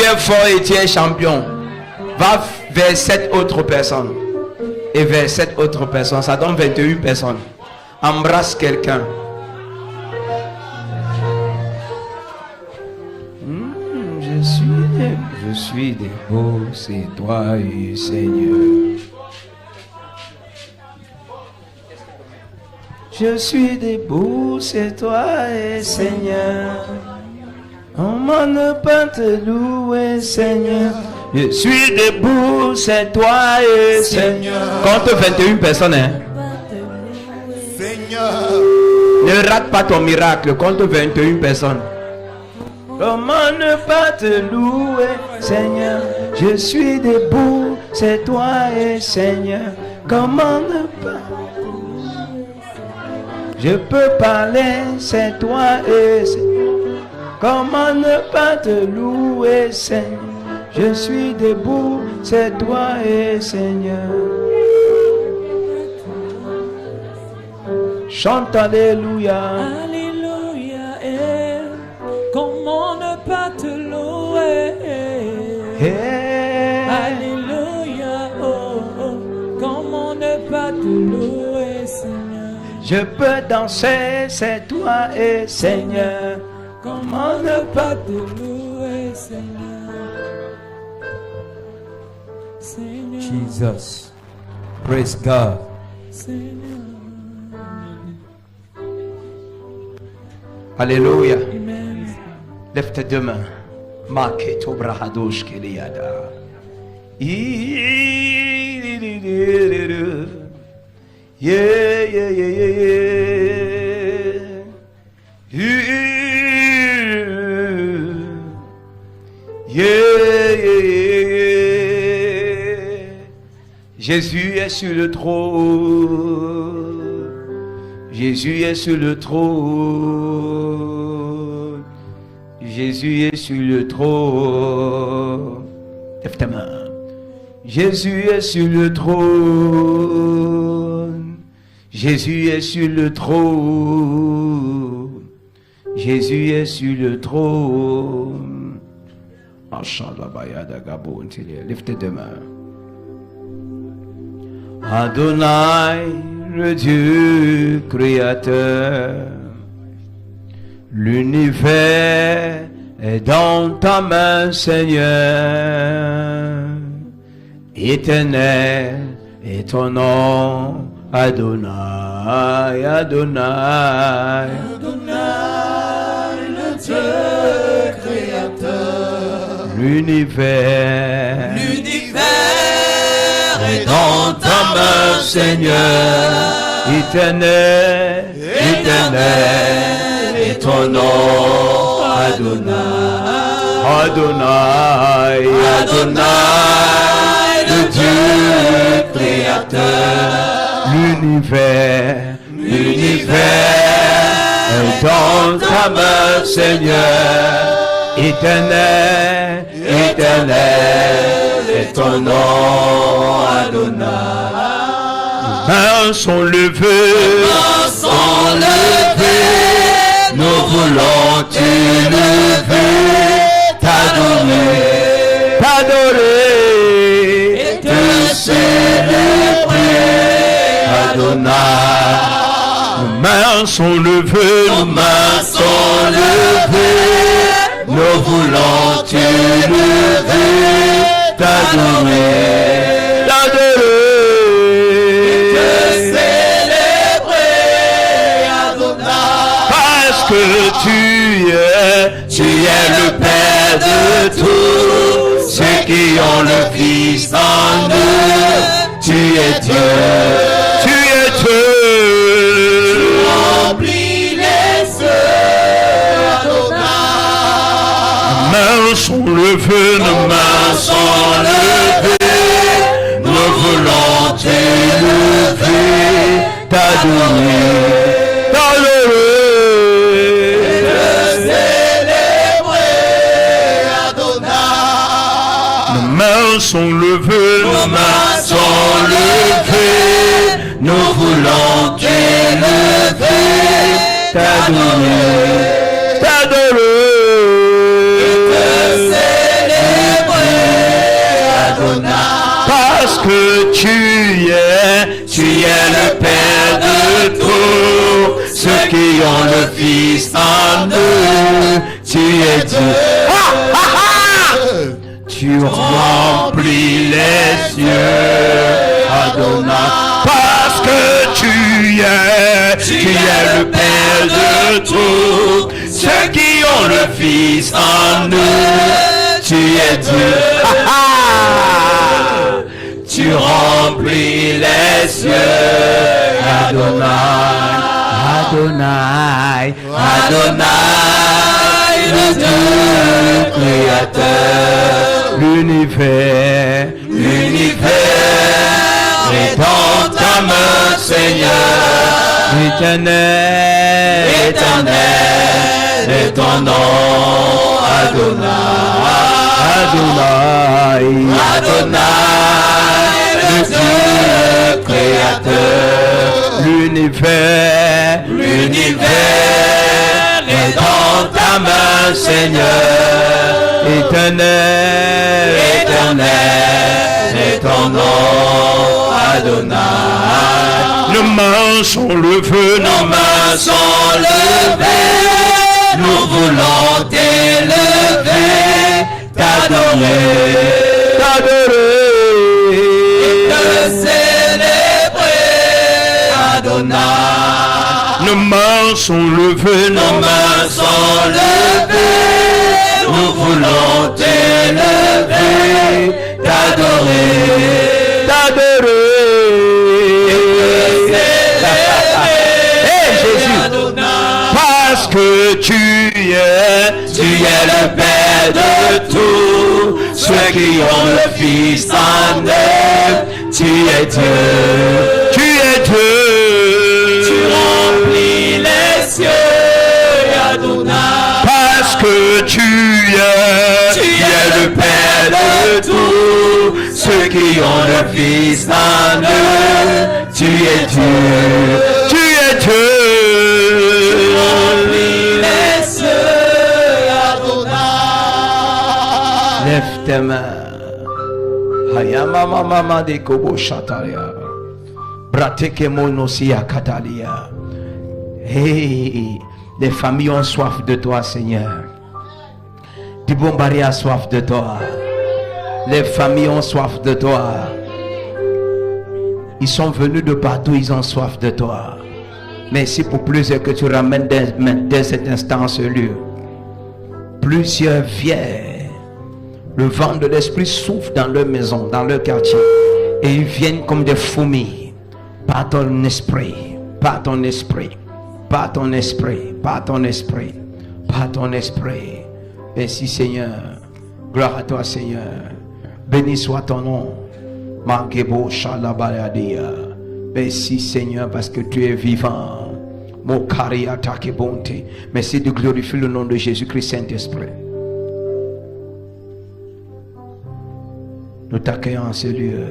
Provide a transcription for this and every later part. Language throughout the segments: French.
es fort et tu es champion, va vers 7 autres personnes. Et vers 7 autres personnes, ça donne 21 personnes. Embrasse quelqu'un. Je suis debout, c'est toi, Seigneur. Je suis debout, c'est toi, Seigneur. Comment ne pas te louer, Seigneur? Je suis debout, c'est toi, Seigneur. Compte 21 personnes, hein? Seigneur. Ne rate pas ton miracle, compte 21 personnes. Comment ne pas te louer, Seigneur? Je suis debout, c'est toi, Seigneur. Comment ne pas? Je peux parler, c'est toi, Seigneur. Comment ne pas te louer, Seigneur? Je suis debout, c'est toi, Seigneur. Chante Alléluia. Alléluia, comment ne pas te louer? Alléluia, oh, oh, comment ne pas te louer, Seigneur? Je peux danser, c'est toi, Seigneur. Comment ne pas te louer, Seigneur? Seigneur. Jesus. Praise God. Seigneur. Alléluia. Amen. Lève tes deux mains. Maketo brahadosh keliada. Yeah, yeah, yeah, yeah, yeah. Yeah, yeah, yeah. Jésus est sur le trône. Jésus est sur le trône. Jésus est sur le trône. Lève ta main. Jésus est sur le trône. Jésus est sur le trône. Jésus est sur le trône. Lève tes deux mains. Adonai, le Dieu créateur, l'univers est dans ta main, Seigneur. Éternel est ton nom, Adonai, Adonai. Adonai, le Dieu créateur. L'univers est dans ta main, Seigneur. Éternel, Éternel est ton nom, Adonai. Adonai, Adonai, le Dieu créateur. L'univers est dans ta main, Seigneur. Éternel, Éternel est ton nom, Adonai. mains sont levées, nous voulons t'élever, t'adorer, et te célébrer, Adonai. nos mains sont levées, Nos mains sont levées, nous voulons t'élever, t'adorer, te célébrer, Adonai. parce que tu es le Père de tous ceux qui ont le Fils en eux. Tu es Dieu. tu es Dieu. Remplis les cieux, Adonai. Nos mains sont levées, nos mains sont levées, nous voulons t'élever, t'adorer, te célébrer, Adonai. nos mains sont levées, Nos mains sont levées, nous voulons t'élever, t'adorer, te célébrer, Adonai. Parce que tu es le Père de tous ceux qui ont le Fils en eux. Tu es Dieu. Tu remplis les cieux, Adonai. Parce que tu es le Père de tous ceux qui ont le Fils en eux. Tu es Dieu. Tu remplis les cieux, Adonai, Adonai, Adonai, le Dieu créateur, l'univers est dans ta main, Seigneur, éternel, éternel est ton nom, Adonai, Adonai, Adonai. Le Dieu créateur, l'univers est dans ta main, Seigneur, éternel, éternel est ton nom, Adonai. Nos mains sont levées, nos mains sont levées, nous voulons t'élever, t'adorer, t'adorer. Adonai. Nos mains sont levées, nos mains sont levées, nous voulons t'élever, t'adorer, t'adorer. Hey Jésus, parce que tu es le Père de tous ceux qui ont le Fils en eux. Tu es Dieu, tu es Dieu. Tu remplis les cieux, Adonai. Parce que tu es le Père de tous ceux qui ont le Fils en eux. Tu es Dieu, tu es Dieu. Tu remplis les cieux, Adonai. Lève tes mains. Hayama mama de kobo shataria. Brateke monosia katalia. Hey, les familles ont soif de toi, Seigneur. Dibombari a soif de toi. Les familles ont soif de toi. Ils sont venus de partout, ils ont soif de toi. Merci pour plusieurs que tu ramènes dès cet instant en ce lieu. Plusieurs viennent. Le vent de l'esprit souffle dans leur maison, dans leur quartier. Et ils viennent comme des fourmis. Par ton esprit, par ton esprit, par ton esprit, par ton esprit, par ton esprit. Merci Seigneur. Gloire à toi Seigneur. Béni soit ton nom. Mangebo Shalabaladia. Merci Seigneur parce que tu es vivant. Mokari attaque bonté. Merci de glorifier le nom de Jésus-Christ Saint-Esprit. Nous t'accueillons en ce lieu.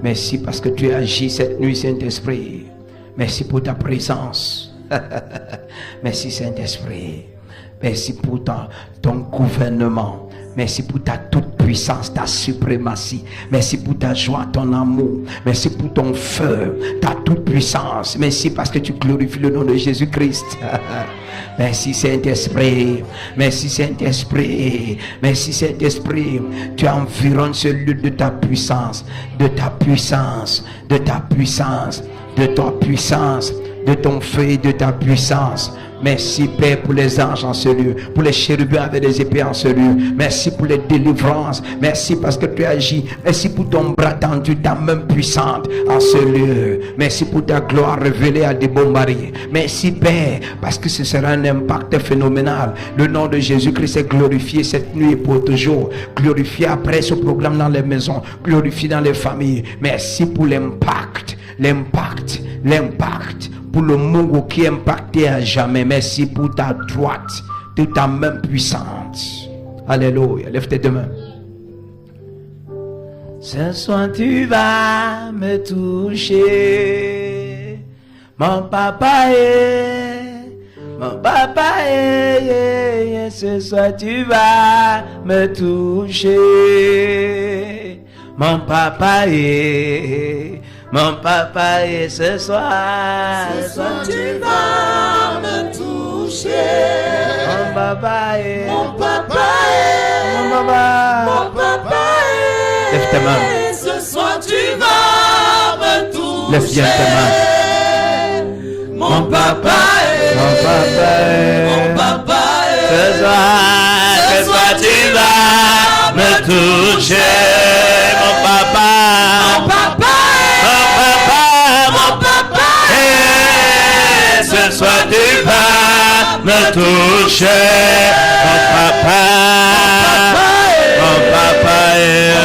Merci parce que tu as agi cette nuit, Saint-Esprit. Merci pour ta présence. Merci, Saint-Esprit. Merci pour ton gouvernement. Merci pour ta toute puissance, ta suprématie. Merci pour ta joie, ton amour. Merci pour ton feu, ta toute puissance. Merci parce que tu glorifies le nom de Jésus-Christ. Merci Saint-Esprit. Merci Saint-Esprit. Merci Saint-Esprit. Tu environnes ce lieu de ta puissance, de ta puissance, de ta puissance, de ta puissance, de ton feu et de ta puissance. Merci Père pour les anges en ce lieu, pour les chérubins avec des épées en ce lieu. Merci pour les délivrances. Merci parce que tu agis. Merci pour ton bras tendu, ta main puissante en ce lieu. Merci pour ta gloire révélée à des bons maris. Merci Père parce que ce sera un impact phénoménal. Le nom de Jésus-Christ est glorifié cette nuit et pour toujours. Glorifié après ce programme dans les maisons. Glorifié dans les familles. Merci pour l'impact. L'impact pour le monde qui est impacté à jamais. Merci pour ta droite, de ta main puissante. Alléluia. Lève tes deux mains. Ce soir tu vas me toucher, mon papa ce soir tu vas me toucher. mon papa est ce soir. Ce soir tu vas me toucher. Mon papa est, Mon papa est, mon papa. mon papa est. Lève tes mains. Ce soir tu vas me toucher. Lève bien tes mains. Mon papa est, Mon papa est, mon papa est. ce soir tu vas me toucher. Mon papa, Mon papa mon papa, mon papa est, ce soir tu vas me toucher. Mon papa, mon papa est,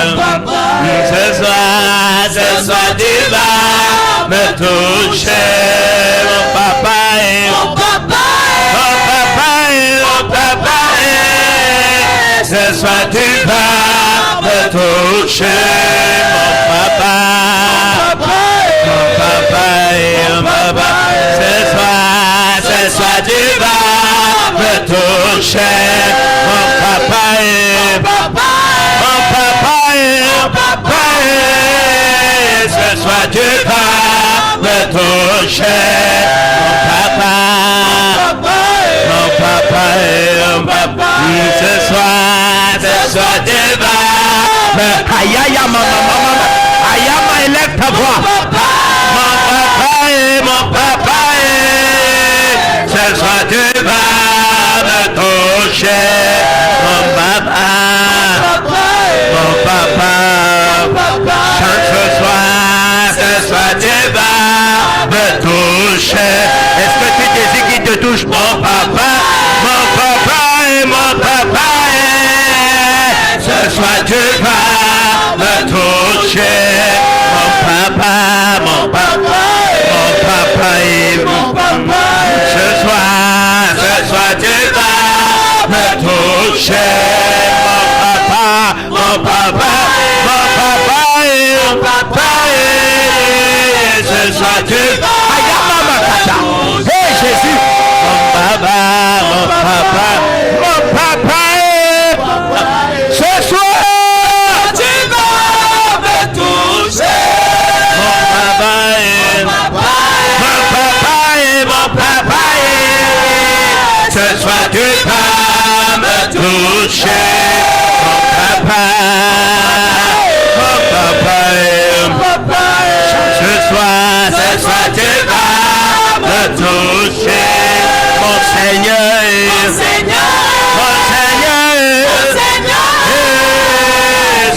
ce soir tu vas me toucher. Mon papa est, mon papa mon papa est, mon papa est, ce soir tu vas me toucher. Mon papa, mon papa est, mon papa, ce soir tu vas me toucher. Mon papa est, mon papa est, mon papa est, ce soir tu vas me toucher. Mon papa, mon papa est, mon papa, ce soir tu vas me... Aïe aïe maman, aïe maman, élève ta voix. Mon papa est, mon papa est, ce soir tu vas me toucher. Mon papa, mon papa, chante ce soir tu vas me toucher. Est-ce que tu désires qu'il te touche? Mon papa est, mon papa est, ce soir tu vas me toucher. Mon papa, mon papa, mon papa est, mon papa est, ce soir tu vas me toucher. Mon papa est, mon papa est, ce soir tu vas. Hey Jésus, mon papa est, ce soir tu vas me toucher. mon papa est, mon papa est, mon papa est, ce soir tu vas me toucher. Mon papa est, ce soir tu vas me toucher. Mon Seigneur est, mon Seigneur est,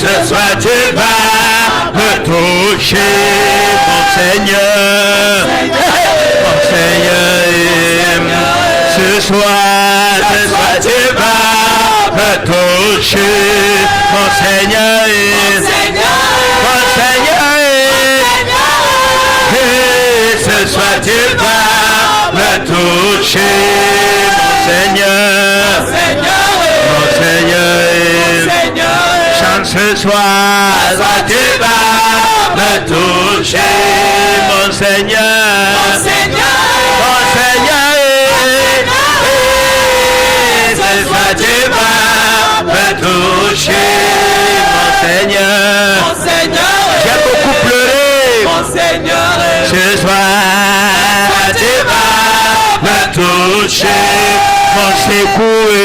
ce soir tu vas me toucher. Mon Seigneur, mon Seigneur est, ce soir tu vas me toucher. Mon Seigneur est, mon Seigneur est, ce soir tu vas me toucher. Mon Seigneur, mon Seigneur est, chante ce soir tu vas me toucher. Mon Seigneur, mon Seigneur est, ce soir tu vas me toucher. Mon Seigneur, j'ai beaucoup pleuré. Ce soir tu vas me toucher. Mon secoué,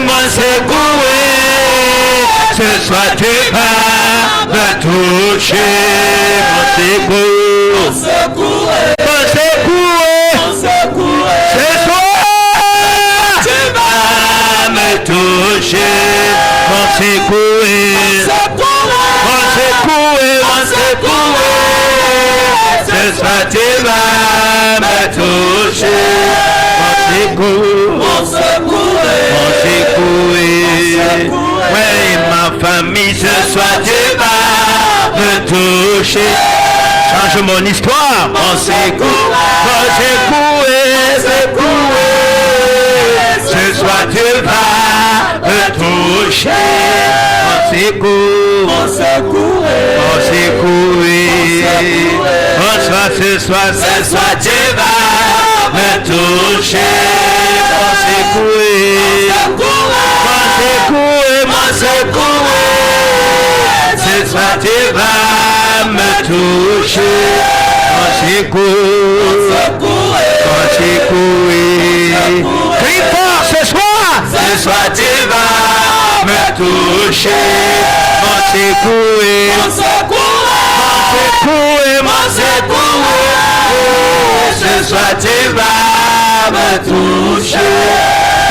mon secoué, ce soir tu vas me toucher. Mon secoué, ce soir tu vas me toucher. Mon secoué, ce soir tu vas me toucher. Mon secoué, ouais, ma famille, ce soir tu vas me toucher. Change mon histoire. Mon secoué, ce soir tu vas me toucher. Mon secoué, bonsoir ce soir tu vas me toucher. Mon secoué, soir tu vas me toucher. Mon secours, mon secours. Crie fort ce soir. Ce soir tu vas me toucher. Mon secours, mon secours, mon secours. Ce soir tu vas me toucher.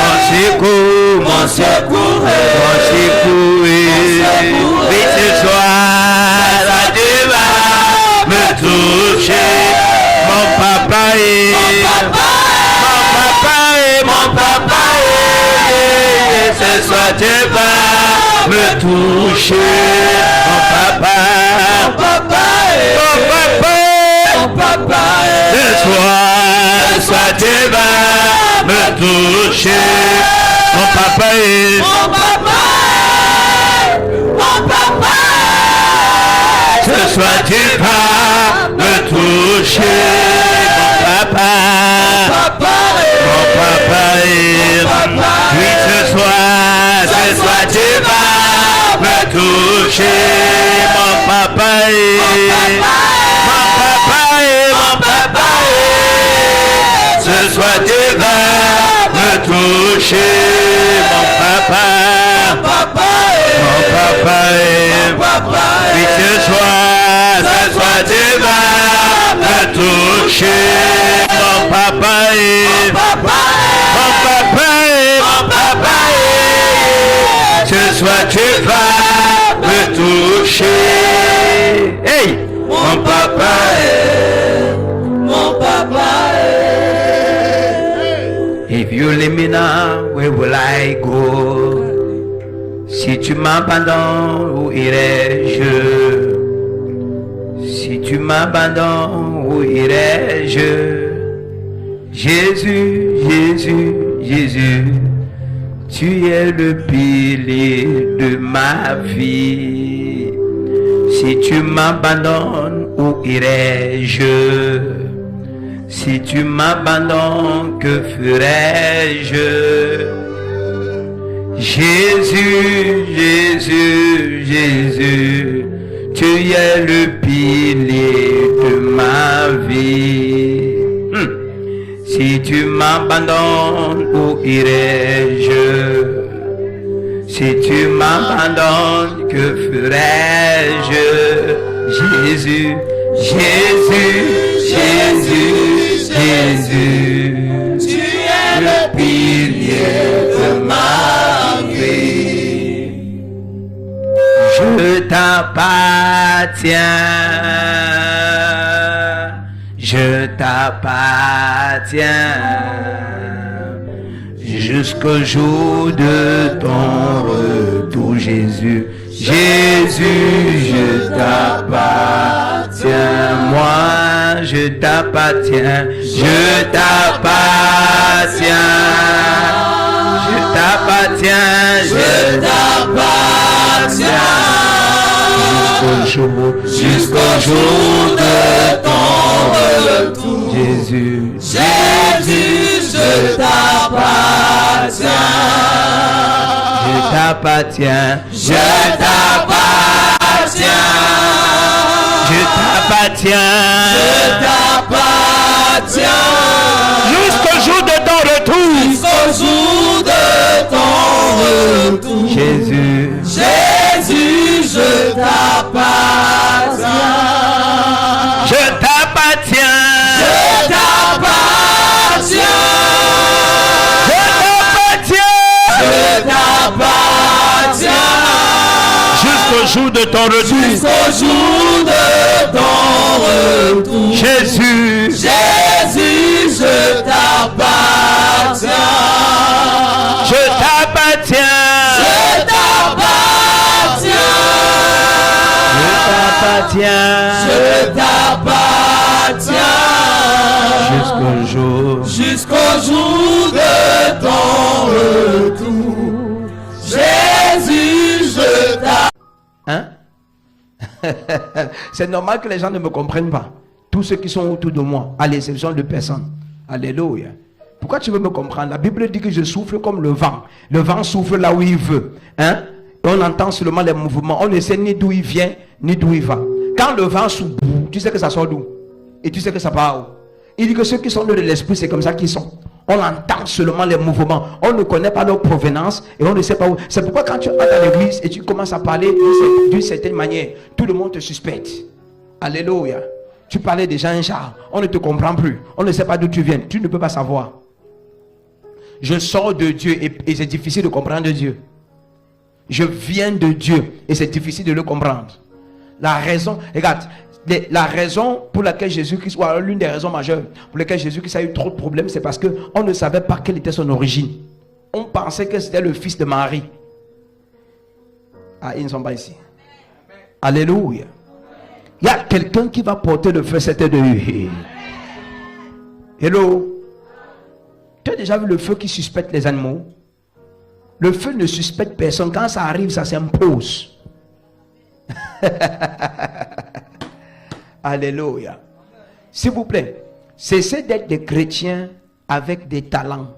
Mon secours, mon secours, mon secours. Oui, ce soir tu vas me toucher. Mon papa est, mon papa est. Ce soir tu vas me toucher. Mon papa, mon papa est. Ce soir tu vas me toucher. Mon papa est, ce soir tu vas me toucher. Mon papa est, oui ce soir tu vas me toucher. Mon papa est, mon papa est. Ce soir tu vas me toucher. Mon papa est, oui ce soir tu vas me toucher. Mon papa est, mon papa est. Ce soir tu vas me toucher. Hey, mon papa est, mon papa est. If you leave me now, where will I go? Si tu m'abandonnes, où irai-je? Si tu m'abandonnes, où irai-je? Jésus, Jésus, Jésus, tu es le pilier de ma vie. Si tu m'abandonnes, où irai-je? Si tu m'abandonnes, que ferai-je? Jésus, Jésus, Jésus, tu es le pilier de ma vie. Si tu m'abandonnes, où irai-je? Si tu m'abandonnes, que ferai-je? Jésus, Jésus, Jésus, Jésus, tu es le pilier de ma vie. Je t'appartiens, je t'appartiens, jusqu'au jour de ton retour, Jésus. Jésus, je t'appartiens, moi je t'appartiens, je t'appartiens, je t'appartiens, je t'appartiens, jusqu'au jour de ton retour, Jésus. Jésus, je t'appartiens. Je t'appartiens, je t'appartiens, je t'appartiens, je t'appartiens, jusqu'au jour de ton retour, jusqu'au jour de ton retour, Jésus, Jésus, je t'appartiens, je t'appartiens, je t'appartiens. Jusqu'au jour de ton retour. Jusqu'au jour de ton retour. Jésus. Jésus, je t'appartiens. Je t'appartiens. Je t'appartiens. Je t'appartiens. Jusqu'au jour de ton retour. Jésus, je t'appartiens. Hein? C'est normal que les gens ne me comprennent pas. Tous ceux qui sont autour de moi, à l'exception de personnes. Alléluia. Pourquoi tu veux me comprendre? La Bible dit que je souffle comme le vent. Le vent souffle là où il veut. Hein? On entend seulement les mouvements. On ne sait ni d'où il vient, ni d'où il va. Quand le vent souffle, tu sais que ça sort d'où? Et tu sais que ça part où? Il dit que ceux qui sont nés de l'esprit, c'est comme ça qu'ils sont. On entend seulement les mouvements. On ne connaît pas leur provenance et on ne sait pas où. C'est pourquoi quand tu entres dans l'église et tu commences à parler d'une certaine manière, tout le monde te suspecte. Alléluia. Tu parlais déjà un genre. On ne te comprend plus. On ne sait pas d'où tu viens. Tu ne peux pas savoir. Je sors de Dieu et c'est difficile de comprendre Dieu. Je viens de Dieu et c'est difficile de le comprendre. La raison, regarde, la raison pour laquelle Jésus-Christ, ou alors l'une des raisons majeures pour lesquelles Jésus-Christ a eu trop de problèmes, c'est parce qu'on ne savait pas quelle était son origine. On pensait que c'était le fils de Marie. Ah, ils ne sont pas ici. Alléluia. Il y a quelqu'un qui va porter le feu cette nuit. Hello. Tu as déjà vu le feu qui suspecte les animaux? Le feu ne suspecte personne. Quand ça arrive, ça s'impose. Alléluia. S'il vous plaît, cessez d'être des chrétiens avec des talents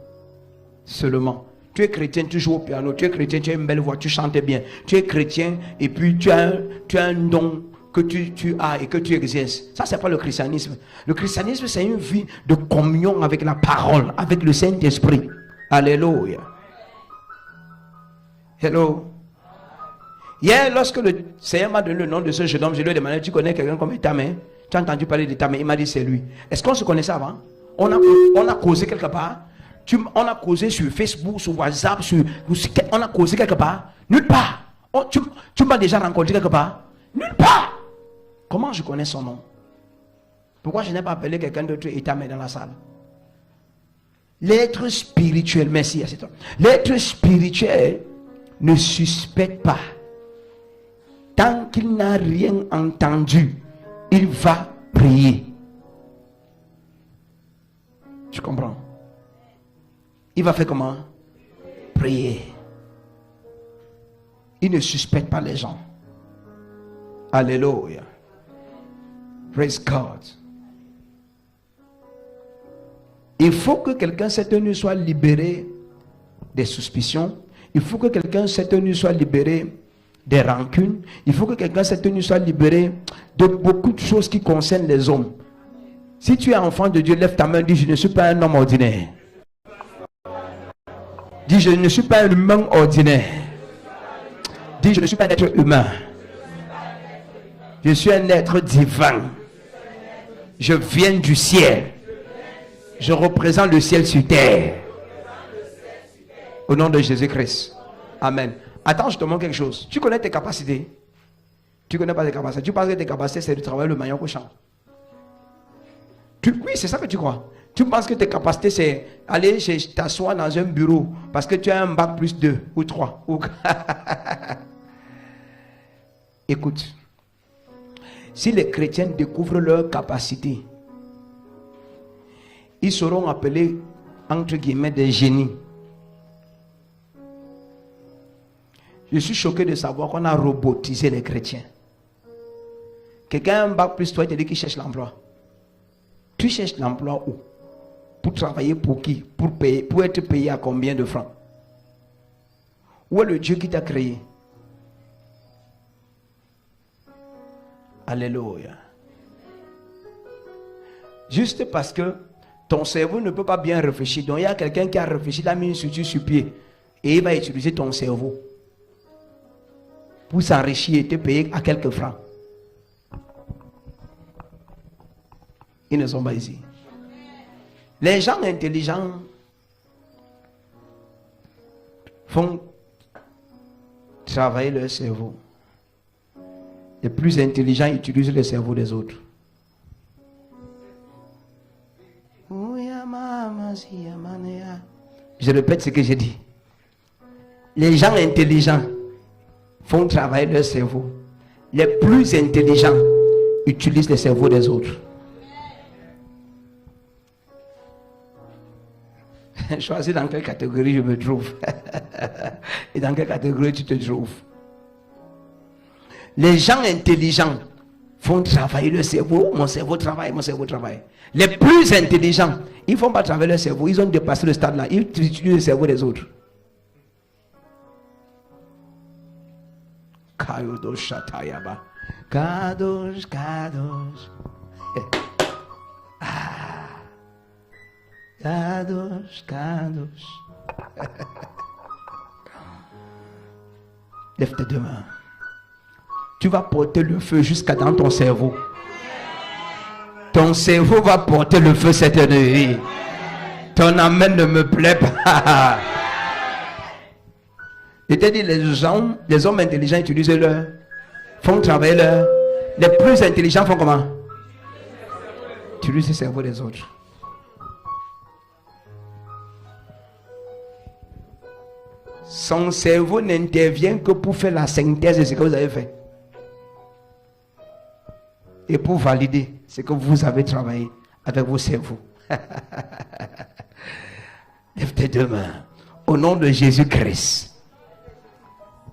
seulement. Tu es chrétien, tu joues au piano. Tu es chrétien, tu as une belle voix, tu chantes bien. Tu es chrétien et puis tu as un don que tu as et que tu exerces. Ça, c'est pas le christianisme. Le christianisme, c'est une vie de communion avec la parole, avec le Saint-Esprit. Alléluia. Hello. Hier, lorsque le Seigneur m'a donné le nom de ce jeune homme, je lui ai demandé, tu connais quelqu'un comme Etamé? Tu as entendu parler d'Etamé? Il m'a dit, c'est lui. Est-ce qu'on se connaissait avant? On a causé quelque part. On a causé sur Facebook, sur WhatsApp, on a causé quelque part. Nulle part. Tu m'as déjà rencontré quelque part? Nulle part. Comment je connais son nom? Pourquoi je n'ai pas appelé quelqu'un d'autre Etamé dans la salle? L'être spirituel, merci à cet homme. L'être spirituel ne suspecte pas. Tant qu'il n'a rien entendu, il va prier. Tu comprends? Il va faire comment? Prier. Il ne suspecte pas les gens. Alléluia. Praise God. Il faut que quelqu'un cette nuit soit libéré des suspicions. Il faut que quelqu'un cette nuit soit libéré des rancunes. Il faut que quelqu'un cette nuit soit libéré de beaucoup de choses qui concernent les hommes. Si tu es enfant de Dieu, lève ta main et dis, je ne suis pas un homme ordinaire. Dis, je ne suis pas un humain ordinaire. Dis, je ne suis pas un être humain. Je suis un être divin. Je viens du ciel. Je représente le ciel sur terre. Au nom de Jésus-Christ. Amen. Attends, je te montre quelque chose. Tu connais tes capacités? Tu connais pas tes capacités. Tu penses que tes capacités, c'est de travailler le maillot au champ. Oui, c'est ça que tu crois. Tu penses que tes capacités, c'est aller t'asseoir dans un bureau parce que tu as un bac plus 2 ou 3. Écoute. Si les chrétiens découvrent leurs capacités, ils seront appelés, entre guillemets, des génies. Je suis choqué de savoir qu'on a robotisé les chrétiens. Quelqu'un a un bac plus 3, il te dit qu'il cherche l'emploi. Tu cherches l'emploi où? Pour travailler pour qui? Pour être payé à combien de francs? Où est le Dieu qui t'a créé? Alléluia. Juste parce que ton cerveau ne peut pas bien réfléchir. Donc il y a quelqu'un qui a réfléchi, il a mis une structure sur pied. Et il va utiliser ton cerveau pour s'enrichir et te payer à quelques francs. Ils ne sont pas ici. Les gens intelligents font travailler leur cerveau. Les plus intelligents utilisent le cerveau des autres. Je répète ce que j'ai dit. Les gens intelligents font travailler leur cerveau. Les plus intelligents utilisent le cerveau des autres. Choisis dans quelle catégorie je me trouve. Et dans quelle catégorie tu te trouves. Les gens intelligents font travailler le cerveau. Mon cerveau travaille, mon cerveau travaille. Les plus intelligents, ils ne font pas travailler leur cerveau. Ils ont dépassé le stade là. Ils utilisent le cerveau des autres. Kadosh, Kadosh. Kadosh, Kadosh. Lève tes deux mains. Tu vas porter le feu jusqu'à dans ton cerveau. Ton cerveau va porter le feu cette nuit. Ton amen ne me plaît pas. Je t'ai dit, les hommes intelligents utilisent font travailler leur. Les plus intelligents font comment? Utilisent le cerveau des autres. Son cerveau n'intervient que pour faire la synthèse de ce que vous avez fait. Et pour valider ce que vous avez travaillé avec vos cerveaux. Lève tes deux mains. Au nom de Jésus-Christ,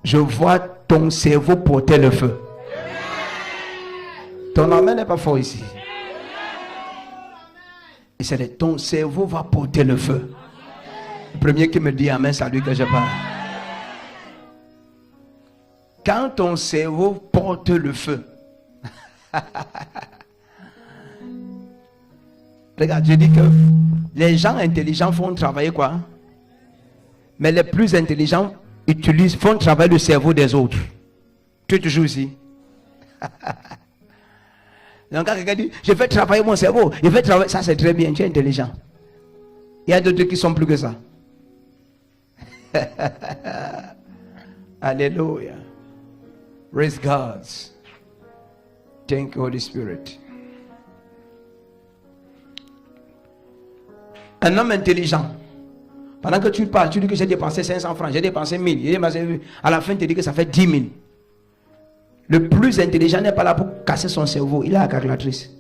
je vois ton cerveau porter le feu. Ton amen n'est pas fort ici. Et c'est ton cerveau va porter le feu. Le premier qui me dit amen, c'est à lui que je parle. Quand ton cerveau porte le feu, regarde, je dis que les gens intelligents font travailler quoi? Mais les plus intelligents font travailler le cerveau des autres. Tu es toujours ici. Donc quand quelqu'un dit, je fais travailler mon cerveau, je fais travailler, ça c'est très bien, tu es intelligent. Il y a d'autres qui sont plus que ça. Alléluia. Praise God. Thank you, Holy Spirit. Un homme intelligent, pendant que tu parles, tu dis que j'ai dépensé 500 francs, j'ai dépensé 1000, à la fin tu dis que ça fait 10 000. Le plus intelligent n'est pas là pour casser son cerveau, il a la calculatrice.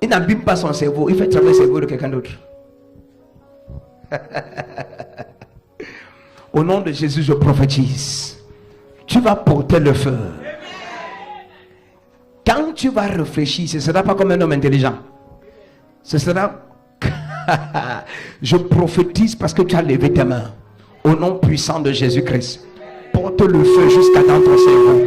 Il n'abîme pas son cerveau, il fait travailler le cerveau de quelqu'un d'autre. Au nom de Jésus, je prophétise. Tu vas porter le feu. Quand tu vas réfléchir, ce ne sera pas comme un homme intelligent. Ce sera... Je prophétise parce que tu as levé tes mains. Au nom puissant de Jésus-Christ. Porte le feu jusqu'à dans ton cerveau.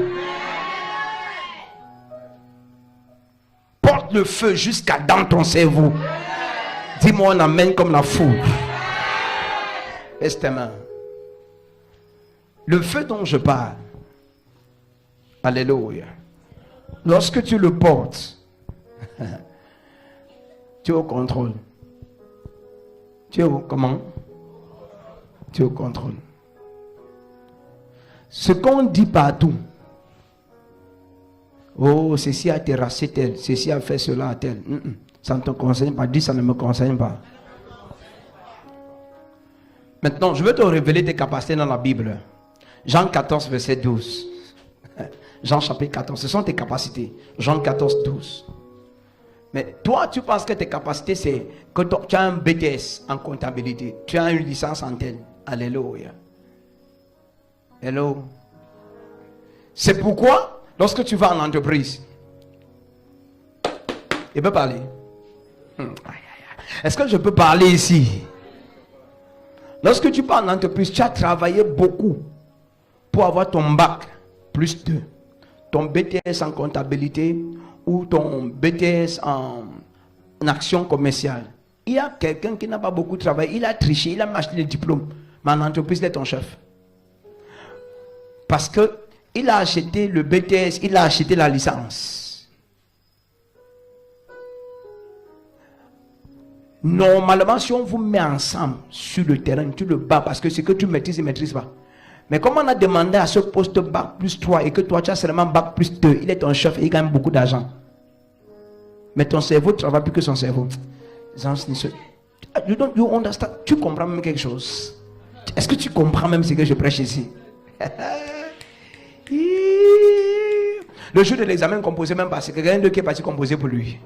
Porte le feu jusqu'à dans ton cerveau. Dis-moi un amen comme la foule. Baisse tes mains. Le feu dont je parle. Alléluia. Lorsque tu le portes, tu es au contrôle. Tu es au comment? Tu es au contrôle. Ce qu'on dit partout. Oh, ceci a terrassé tel, ceci a fait cela à tel. Ça ne te concerne pas. Dis, ça ne me concerne pas. Maintenant, je veux te révéler tes capacités dans la Bible. Jean 14, verset 12. Jean chapitre 14, ce sont tes capacités. Jean 14, 12. Mais toi, tu penses que tes capacités, c'est que tu as un BTS en comptabilité. Tu as une licence en tel. Alléluia. Hello. C'est pourquoi, lorsque tu vas en entreprise, il peut parler. Est-ce que je peux parler ici? Lorsque tu pars en entreprise, tu as travaillé beaucoup pour avoir ton bac plus 2, ton BTS en comptabilité ou ton BTS en action commerciale. Il y a quelqu'un qui n'a pas beaucoup travaillé, il a triché, il a acheté le diplôme, mais en entreprise, il est ton chef. Parce que il a acheté le BTS, il a acheté la licence. Normalement, si on vous met ensemble sur le terrain, tu le bats parce que ce que tu maîtrises, il ne maîtrise pas. Mais comme on a demandé à ce poste bac plus 3 et que toi tu as seulement bac plus 2, il est ton chef et il gagne beaucoup d'argent. Mais ton cerveau ne travaille plus que son cerveau. You understand? Tu comprends même quelque chose? Est-ce que tu comprends même ce que je prêche ici? Le jour de l'examen composé, même pas, c'est quelqu'un d'autre qui est parti composer pour lui.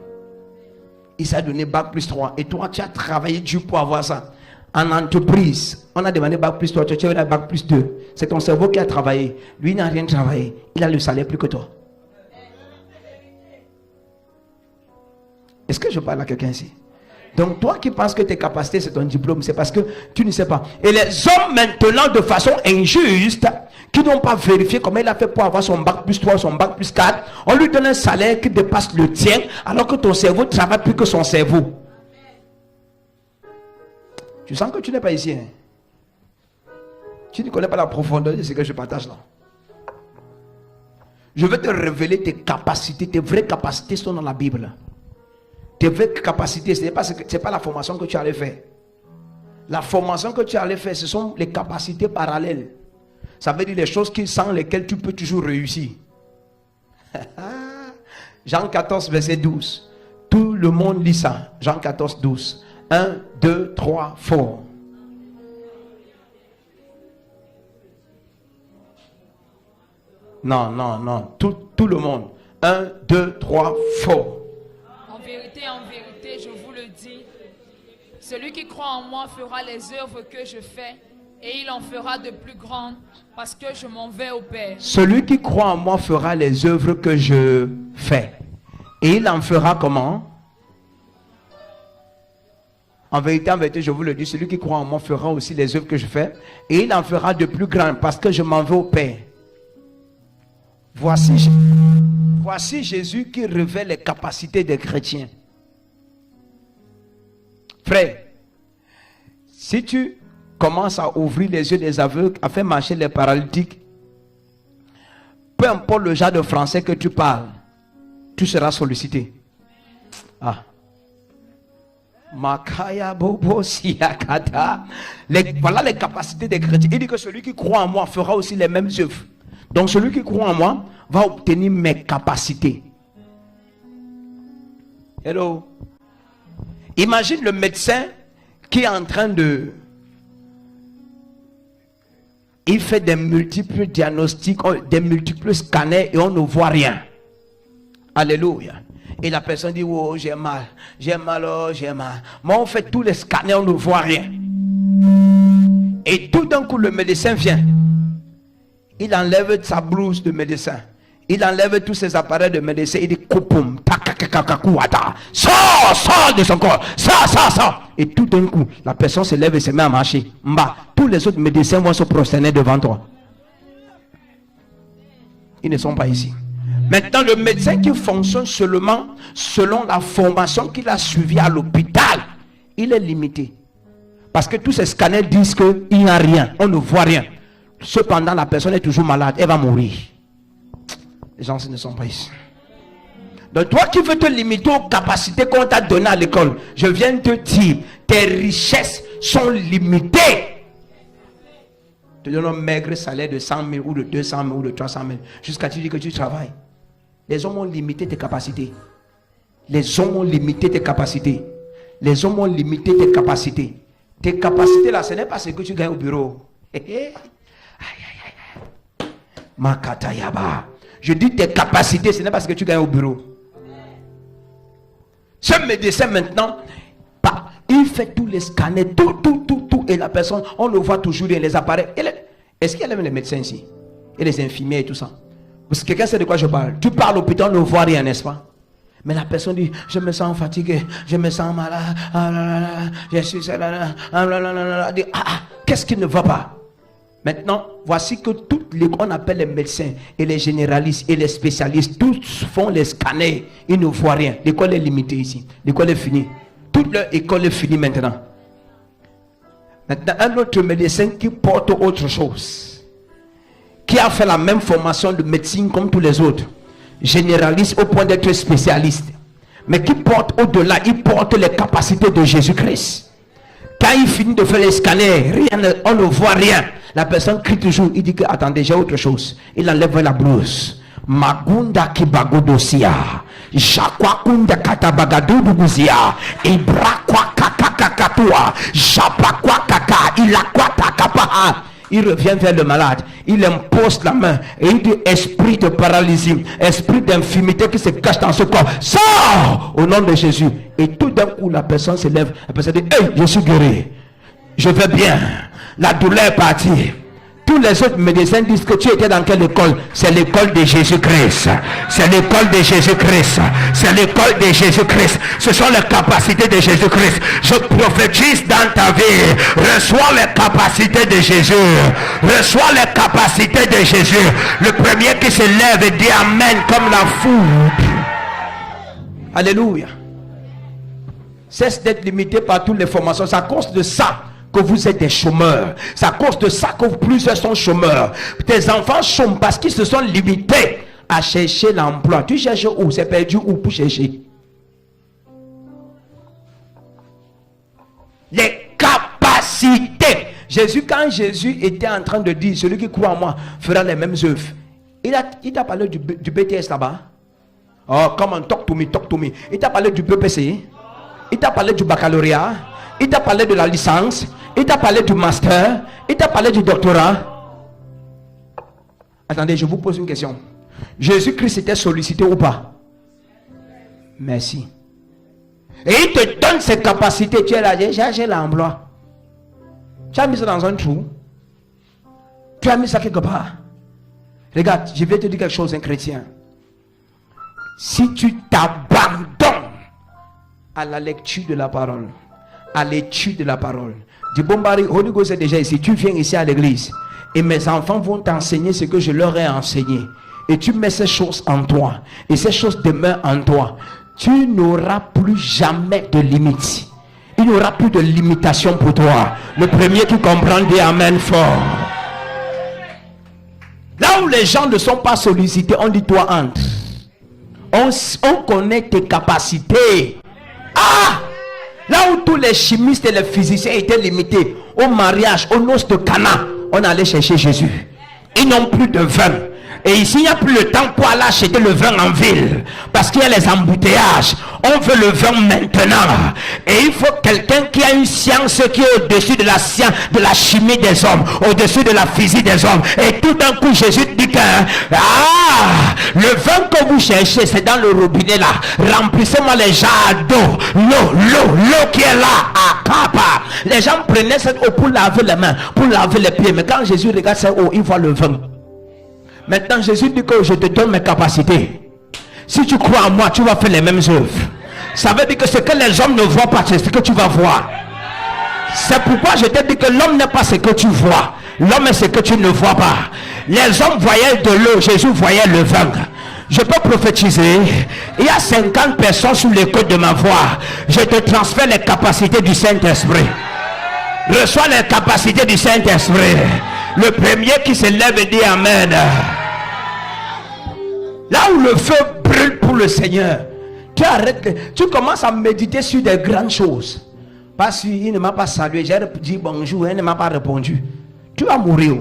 Il s'est donné bac plus 3 et toi tu as travaillé dur pour avoir ça. En entreprise, on a demandé bac plus 3, tu as eu bac plus 2. C'est ton cerveau qui a travaillé. Lui n'a rien travaillé. Il a le salaire plus que toi. Est-ce que je parle à quelqu'un ici? Donc toi qui penses que tes capacités c'est ton diplôme, c'est parce que tu ne sais pas. Et les hommes maintenant de façon injuste, qui n'ont pas vérifié comment il a fait pour avoir son bac plus 3, son bac plus 4, on lui donne un salaire qui dépasse le tien, alors que ton cerveau travaille plus que son cerveau. Tu sens que tu n'es pas ici. Hein? Tu ne connais pas la profondeur de ce que je partage là. Je vais te révéler tes capacités, tes vraies capacités sont dans la Bible. Tes vraies capacités, ce n'est pas la formation que tu allais faire. La formation que tu allais faire, ce sont les capacités parallèles. Ça veut dire les choses sans lesquelles tu peux toujours réussir. Jean 14, verset 12. Tout le monde lit ça. Jean 14, 12. 1, 2, 3, fort. Non, non, non. Tout le monde. 1, 2, 3, fort. En vérité, je vous le dis, celui qui croit en moi fera les œuvres que je fais, et il en fera de plus grandes, parce que je m'en vais au Père. Celui qui croit en moi fera les œuvres que je fais. Et il en fera comment? En vérité, je vous le dis, celui qui croit en moi fera aussi les œuvres que je fais, et il en fera de plus grandes, parce que je m'en vais au Père. Voici Jésus qui révèle les capacités des chrétiens. Frère, si tu commences à ouvrir les yeux des aveugles, à faire marcher les paralytiques, peu importe le genre de français que tu parles, tu seras sollicité. Ah. Voilà les capacités des chrétiens. Il dit que celui qui croit en moi fera aussi les mêmes œuvres. Donc celui qui croit en moi va obtenir mes capacités. Hello. Imagine le médecin qui est en train de... Il fait des multiples diagnostics, des multiples scanners et on ne voit rien. Alléluia. Et la personne dit, oh j'ai mal, oh j'ai mal. Mais on fait tous les scanners, on ne voit rien. Et tout d'un coup le médecin vient. Il enlève sa blouse de médecin. Il enlève tous ses appareils de médecin. Il dit Koupum, sors de son corps. Ça. Et tout d'un coup, la personne se lève et se met à marcher. Tous les autres médecins vont se prosterner devant toi. Ils ne sont pas ici. Maintenant, le médecin qui fonctionne seulement selon la formation qu'il a suivie à l'hôpital, il est limité. Parce que tous ces scanners disent qu'il n'y a rien. On ne voit rien. Cependant, la personne est toujours malade. Elle va mourir. Les gens ne sont pas ici. Donc toi qui veux te limiter aux capacités qu'on t'a données à l'école, je viens te dire, tes richesses sont limitées. Tu donnes un maigre salaire de 100 000 ou de 200 000 ou de 300 000 jusqu'à tu dis que tu travailles. Les hommes ont limité tes capacités. Les hommes ont limité tes capacités. Les hommes ont limité tes capacités. Tes capacités là, ce n'est pas ce que tu gagnes au bureau. Makatayaba. Je dis tes capacités, ce n'est pas ce que tu gagnes au bureau. Ce médecin maintenant, il fait tous les scanners, tout. Et la personne, on le voit toujours dans les appareils. Est-ce qu'il y a même les médecins ici? Et les infirmiers et tout ça? Parce que quelqu'un sait de quoi je parle. Tu parles au l'hôpital, on ne voit rien, n'est-ce pas? Mais la personne dit, je me sens fatigué, je me sens malade, je suis qu'est-ce qui ne va pas? Maintenant, voici que toutes les qu'on appelle les médecins et les généralistes et les spécialistes, tous font les scanners, ils ne voient rien. L'école est limitée ici, l'école est finie. Toute leur école est finie maintenant. Maintenant, un autre médecin qui porte autre chose, qui a fait la même formation de médecine comme tous les autres, généraliste au point d'être spécialiste, mais qui porte au-delà, il porte les capacités de Jésus-Christ. Quand il finit de faire les scanners, on ne voit rien. La personne crie toujours, il dit que attendez, j'ai autre chose. Il enlève la blouse. Magunda kibagodosia, Jakwakunda katabagadouduguzia, Ibrakwa kakakatua, Japakwa kaka, Ilakwata kapaha. Il revient vers le malade, il impose la main et il dit esprit de paralysie, esprit d'infirmité qui se cache dans ce corps, sors au nom de Jésus. Et tout d'un coup la personne se lève, la personne dit hey, je suis guéri, je vais bien, la douleur est partie, tout Tous les autres médecins disent que tu étais dans quelle école? C'est l'école de Jésus-Christ. C'est l'école de Jésus-Christ. C'est l'école de Jésus-Christ. Ce sont les capacités de Jésus-Christ. Je prophétise dans ta vie. Reçois les capacités de Jésus. Reçois les capacités de Jésus. Le premier qui se lève et dit Amen comme la foudre. Alléluia. Cesse d'être limité par toutes les formations. C'est à cause de ça que vous êtes des chômeurs. C'est à cause de ça que plusieurs sont chômeurs. Tes enfants chôment parce qu'ils se sont limités à chercher l'emploi. Tu cherches où? C'est perdu où pour chercher? Les capacités. Quand Jésus était en train de dire, celui qui croit en moi fera les mêmes œuvres. Il t'a parlé du BTS là-bas. Oh, come on, talk to me, talk to me. Il t'a parlé du BPC. Il t'a parlé du baccalauréat. Il t'a parlé de la licence. Il t'a parlé du master. Il t'a parlé du doctorat. Attendez, je vous pose une question. Jésus-Christ était sollicité ou pas? Merci. Et il te donne ses capacités. Tu es là, j'ai l'emploi. Tu as mis ça dans un trou. Tu as mis ça quelque part. Regarde, je vais te dire quelque chose, un chrétien. Si tu t'abandonnes à la lecture de la parole, à l'étude de la parole, du Bombari, Holy Ghost est déjà ici. Tu viens ici à l'église et mes enfants vont t'enseigner ce que je leur ai enseigné. Et tu mets ces choses en toi et ces choses demeurent en toi. Tu n'auras plus jamais de limites. Il n'y aura plus de limitation pour toi. Le premier qui comprend dit Amen fort. Là où les gens ne sont pas sollicités, on dit toi entre. On connaît tes capacités. Ah! Là où tous les chimistes et les physiciens étaient limités au mariage, aux noces de Cana, on allait chercher Jésus. Ils n'ont plus de vin. Et ici, il n'y a plus le temps pour aller acheter le vin en ville. Parce qu'il y a les embouteillages. On veut le vin maintenant. Et il faut quelqu'un qui a une science qui est au-dessus de la science, de la chimie des hommes, au-dessus de la physique des hommes. Et tout d'un coup, Jésus dit que le vin que vous cherchez, c'est dans le robinet là. Remplissez-moi les jarres d'eau. L'eau qui est là. À Kappa. Les gens prenaient cette eau pour laver les mains, pour laver les pieds. Mais quand Jésus regarde cette eau, il voit le vin. Maintenant, Jésus dit que je te donne mes capacités. Si tu crois en moi, tu vas faire les mêmes œuvres. Ça veut dire que ce que les hommes ne voient pas, c'est ce que tu vas voir. C'est pourquoi je t'ai dit que l'homme n'est pas ce que tu vois. L'homme est ce que tu ne vois pas. Les hommes voyaient de l'eau, Jésus voyait le vin. Je peux prophétiser. Il y a 50 personnes sous l'écoute de ma voix. Je te transfère les capacités du Saint-Esprit. Reçois les capacités du Saint-Esprit. Le premier qui se lève et dit Amen. Là où le feu brûle pour le Seigneur, tu arrêtes, tu commences à méditer sur des grandes choses. Parce qu'il ne m'a pas salué, j'ai dit bonjour, il ne m'a pas répondu. Tu vas mourir.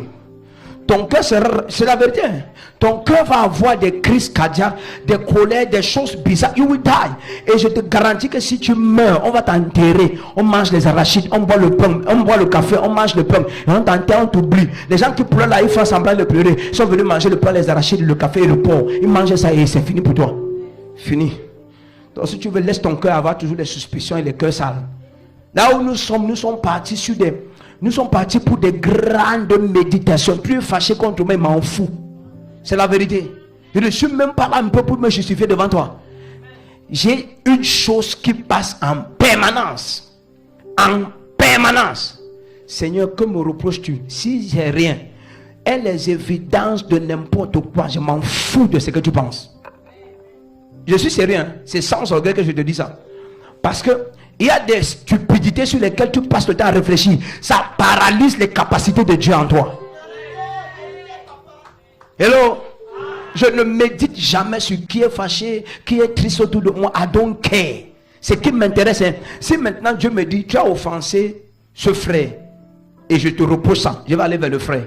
Ton cœur sera, c'est la vérité. Ton cœur va avoir des crises cardiaques, des colères, des choses bizarres. You will die. Et je te garantis que si tu meurs, on va t'enterrer. On mange les arachides, on boit le pain, on boit le café, on mange le pain. Et on t'enterre, on t'oublie. Les gens qui pleurent là, ils font semblant de pleurer. Ils sont venus manger le pain, les arachides, le café et le porc. Ils mangent ça et c'est fini pour toi. Fini. Donc si tu veux, laisse ton cœur avoir toujours des suspicions et les cœurs sales. Là où nous sommes partis sur des... Nous sommes partis pour des grandes méditations. Tu es fâché contre moi, m'en fous. C'est la vérité. Je ne suis même pas là un peu pour me justifier devant toi. J'ai une chose qui passe en permanence. En permanence. Seigneur, que me reproches-tu? Si j'ai rien, et les évidences de n'importe quoi, je m'en fous de ce que tu penses. Je suis sérieux. C'est sans orgueil que je te dis ça. Parce que il y a des stupidités sur lesquelles tu passes le temps à réfléchir. Ça paralyse les capacités de Dieu en toi. Hello? Je ne médite jamais sur qui est fâché, qui est triste autour de moi. I don't care. Ce qui m'intéresse, c'est si maintenant Dieu me dit, tu as offensé ce frère, et je te reproche ça, je vais aller vers le frère.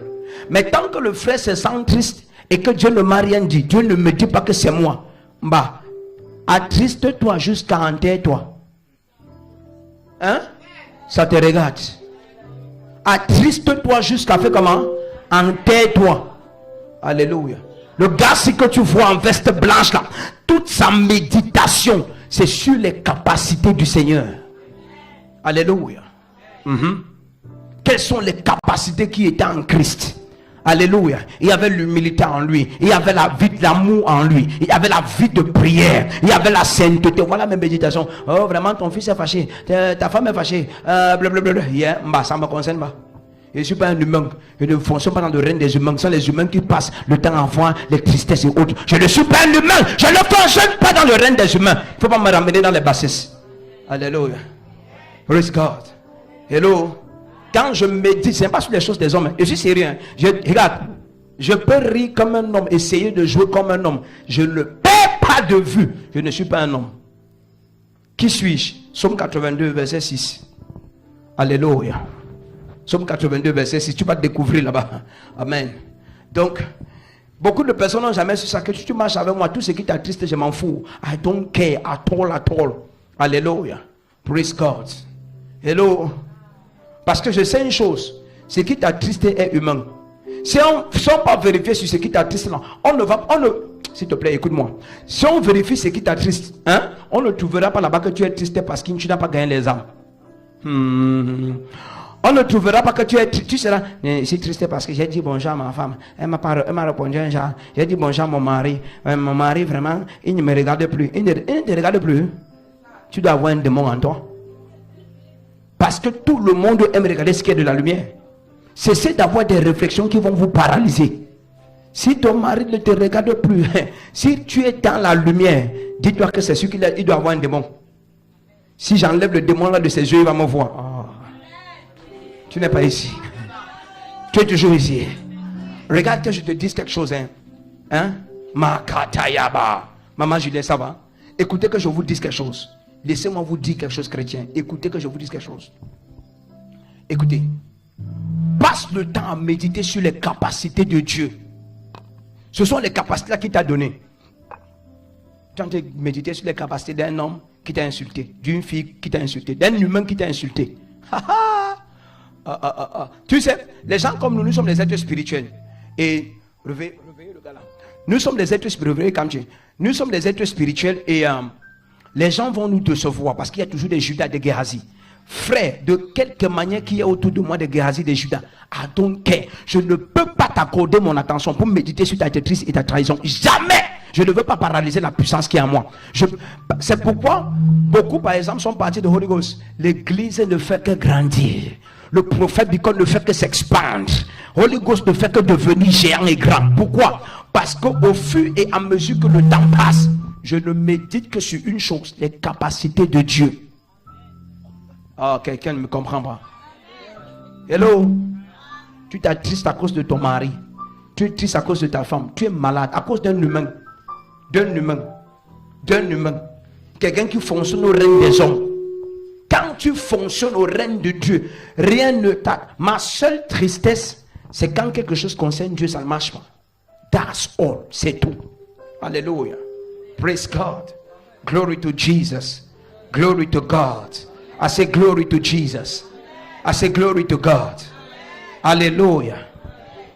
Mais tant que le frère se sent triste et que Dieu ne m'a rien dit, Dieu ne me dit pas que c'est moi. Bah, attriste-toi jusqu'à enterre-toi. Hein? Ça te regarde. Attriste-toi jusqu'à faire comment? Enterre-toi. Alléluia. Le gars, si que tu vois en veste blanche là, toute sa méditation, c'est sur les capacités du Seigneur. Alléluia. Quelles sont les capacités qui étaient en Christ? Alléluia. Il y avait l'humilité en lui. Il y avait la vie de l'amour en lui. Il y avait la vie de prière. Il y avait la sainteté. Voilà mes méditations. Oh, vraiment, ton fils est fâché. Ta femme est fâchée. Blablabla. Yeah, ça ne me concerne pas. Je ne suis pas un humain. Je ne fonctionne pas dans le règne des humains. Ce sont les humains qui passent le temps en voie, les tristesses et autres. Je ne suis pas un humain. Je ne fonctionne pas dans le règne des humains. Il ne faut pas me ramener dans les bassesses. Alléluia. Praise God. Hello. Quand je médite, ce n'est pas sur les choses des hommes. Je suis sérieux. Regarde, je peux rire comme un homme, essayer de jouer comme un homme. Je ne perds pas de vue. Je ne suis pas un homme. Qui suis-je? Psaume 82, verset 6. Alléluia. Psaume 82, verset 6. Tu vas te découvrir là-bas. Amen. Donc, beaucoup de personnes n'ont jamais su ça. Que tu marches avec moi, tout ce qui t'attriste, je m'en fous. I don't care at all. Alléluia. Praise God. Hello. Parce que je sais une chose, ce qui t'attriste est humain. Si on ne pas vérifier sur ce qui t'attriste, s'il te plaît, écoute-moi. Si on vérifie ce qui t'attriste, on ne trouvera pas là-bas que tu es triste parce que tu n'as pas gagné les âmes. On ne trouvera pas que tu seras, je suis triste parce que j'ai dit bonjour à ma femme. Elle m'a répondu un genre. J'ai dit bonjour à mon mari. Mon mari, vraiment, il ne me regarde plus. Il ne te regarde plus. Tu dois avoir un démon en toi. Parce que tout le monde aime regarder ce qui est de la lumière. Cessez d'avoir des réflexions qui vont vous paralyser. Si ton mari ne te regarde plus, si tu es dans la lumière, dis-toi que c'est sûr qu'il doit avoir un démon. Si j'enlève le démon là de ses yeux, il va me voir. Oh. Tu n'es pas ici. Tu es toujours ici. Regarde que je te dise quelque chose. Makatayaba. Maman Julien, ça va? Écoutez que je vous dise quelque chose. Laissez-moi vous dire quelque chose, chrétien. Écoutez que je vous dise quelque chose. Écoutez. Passe le temps à méditer sur les capacités de Dieu. Ce sont les capacités là qu'il t'a données. Tu as médité sur les capacités d'un homme qui t'a insulté, d'une fille qui t'a insulté, d'un humain qui t'a insulté. Tu sais, les gens comme nous sommes des êtres spirituels. Et réveillez le gars là. Nous sommes des êtres spirituels. Nous sommes des êtres spirituels et les gens vont nous décevoir parce qu'il y a toujours des Judas, des Géasi. Frère, de quelque manière qu'il y a autour de moi des Géasi, des Judas, I don't care. Je ne peux pas t'accorder mon attention pour méditer sur ta traîtrise et ta trahison. Jamais. Je ne veux pas paralyser la puissance qui est en moi. C'est pourquoi beaucoup, par exemple, sont partis de Holy Ghost. L'église ne fait que grandir. Le prophète Bicol ne fait que s'expandre. Holy Ghost ne fait que devenir géant et grand. Pourquoi? Parce qu'au fur et à mesure que le temps passe, je ne médite que sur une chose, les capacités de Dieu. Ah, quelqu'un ne me comprend pas. Hello? Tu t'attristes à cause de ton mari. Tu es triste à cause de ta femme. Tu es malade à cause d'un humain. D'un humain. Quelqu'un qui fonctionne au règne des hommes. Quand tu fonctionnes au règne de Dieu, rien ne t'a. Ma seule tristesse, c'est quand quelque chose concerne Dieu, ça ne marche pas. That's all. C'est tout. Alléluia. Praise God. Glory to Jesus. Glory to God. I say glory to Jesus. I say glory to God. Alléluia.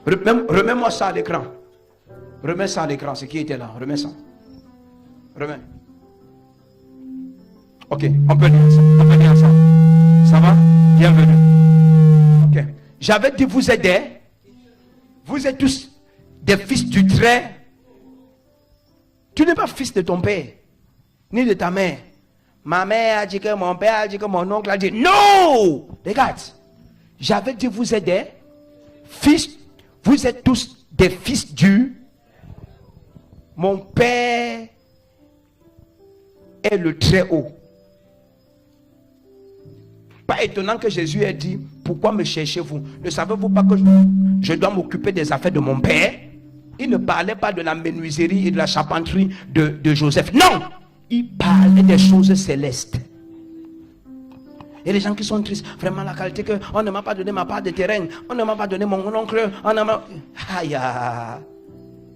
Remets-moi ça à l'écran. Remets ça à l'écran, ce qui était là. Remets ça. Remets. Ok, on peut dire ça. Ça va? Bienvenue. Ok. J'avais dit vous êtes tous des fils du trait. Tu n'es pas fils de ton père, ni de ta mère. Ma mère a dit que mon père a dit que mon oncle a dit. Non! Regarde. J'avais dit vous êtes des fils. Vous êtes tous des fils du. Mon père est le très haut. Pas étonnant que Jésus ait dit, pourquoi me cherchez-vous? Ne savez-vous pas que je dois m'occuper des affaires de mon père? Il ne parlait pas de la menuiserie et de la charpenterie de Joseph. Non! Il parlait des choses célestes. Et les gens qui sont tristes, vraiment la qualité que on ne m'a pas donné ma part de terrain, on ne m'a pas donné mon oncle, on ne m'a... Aïe,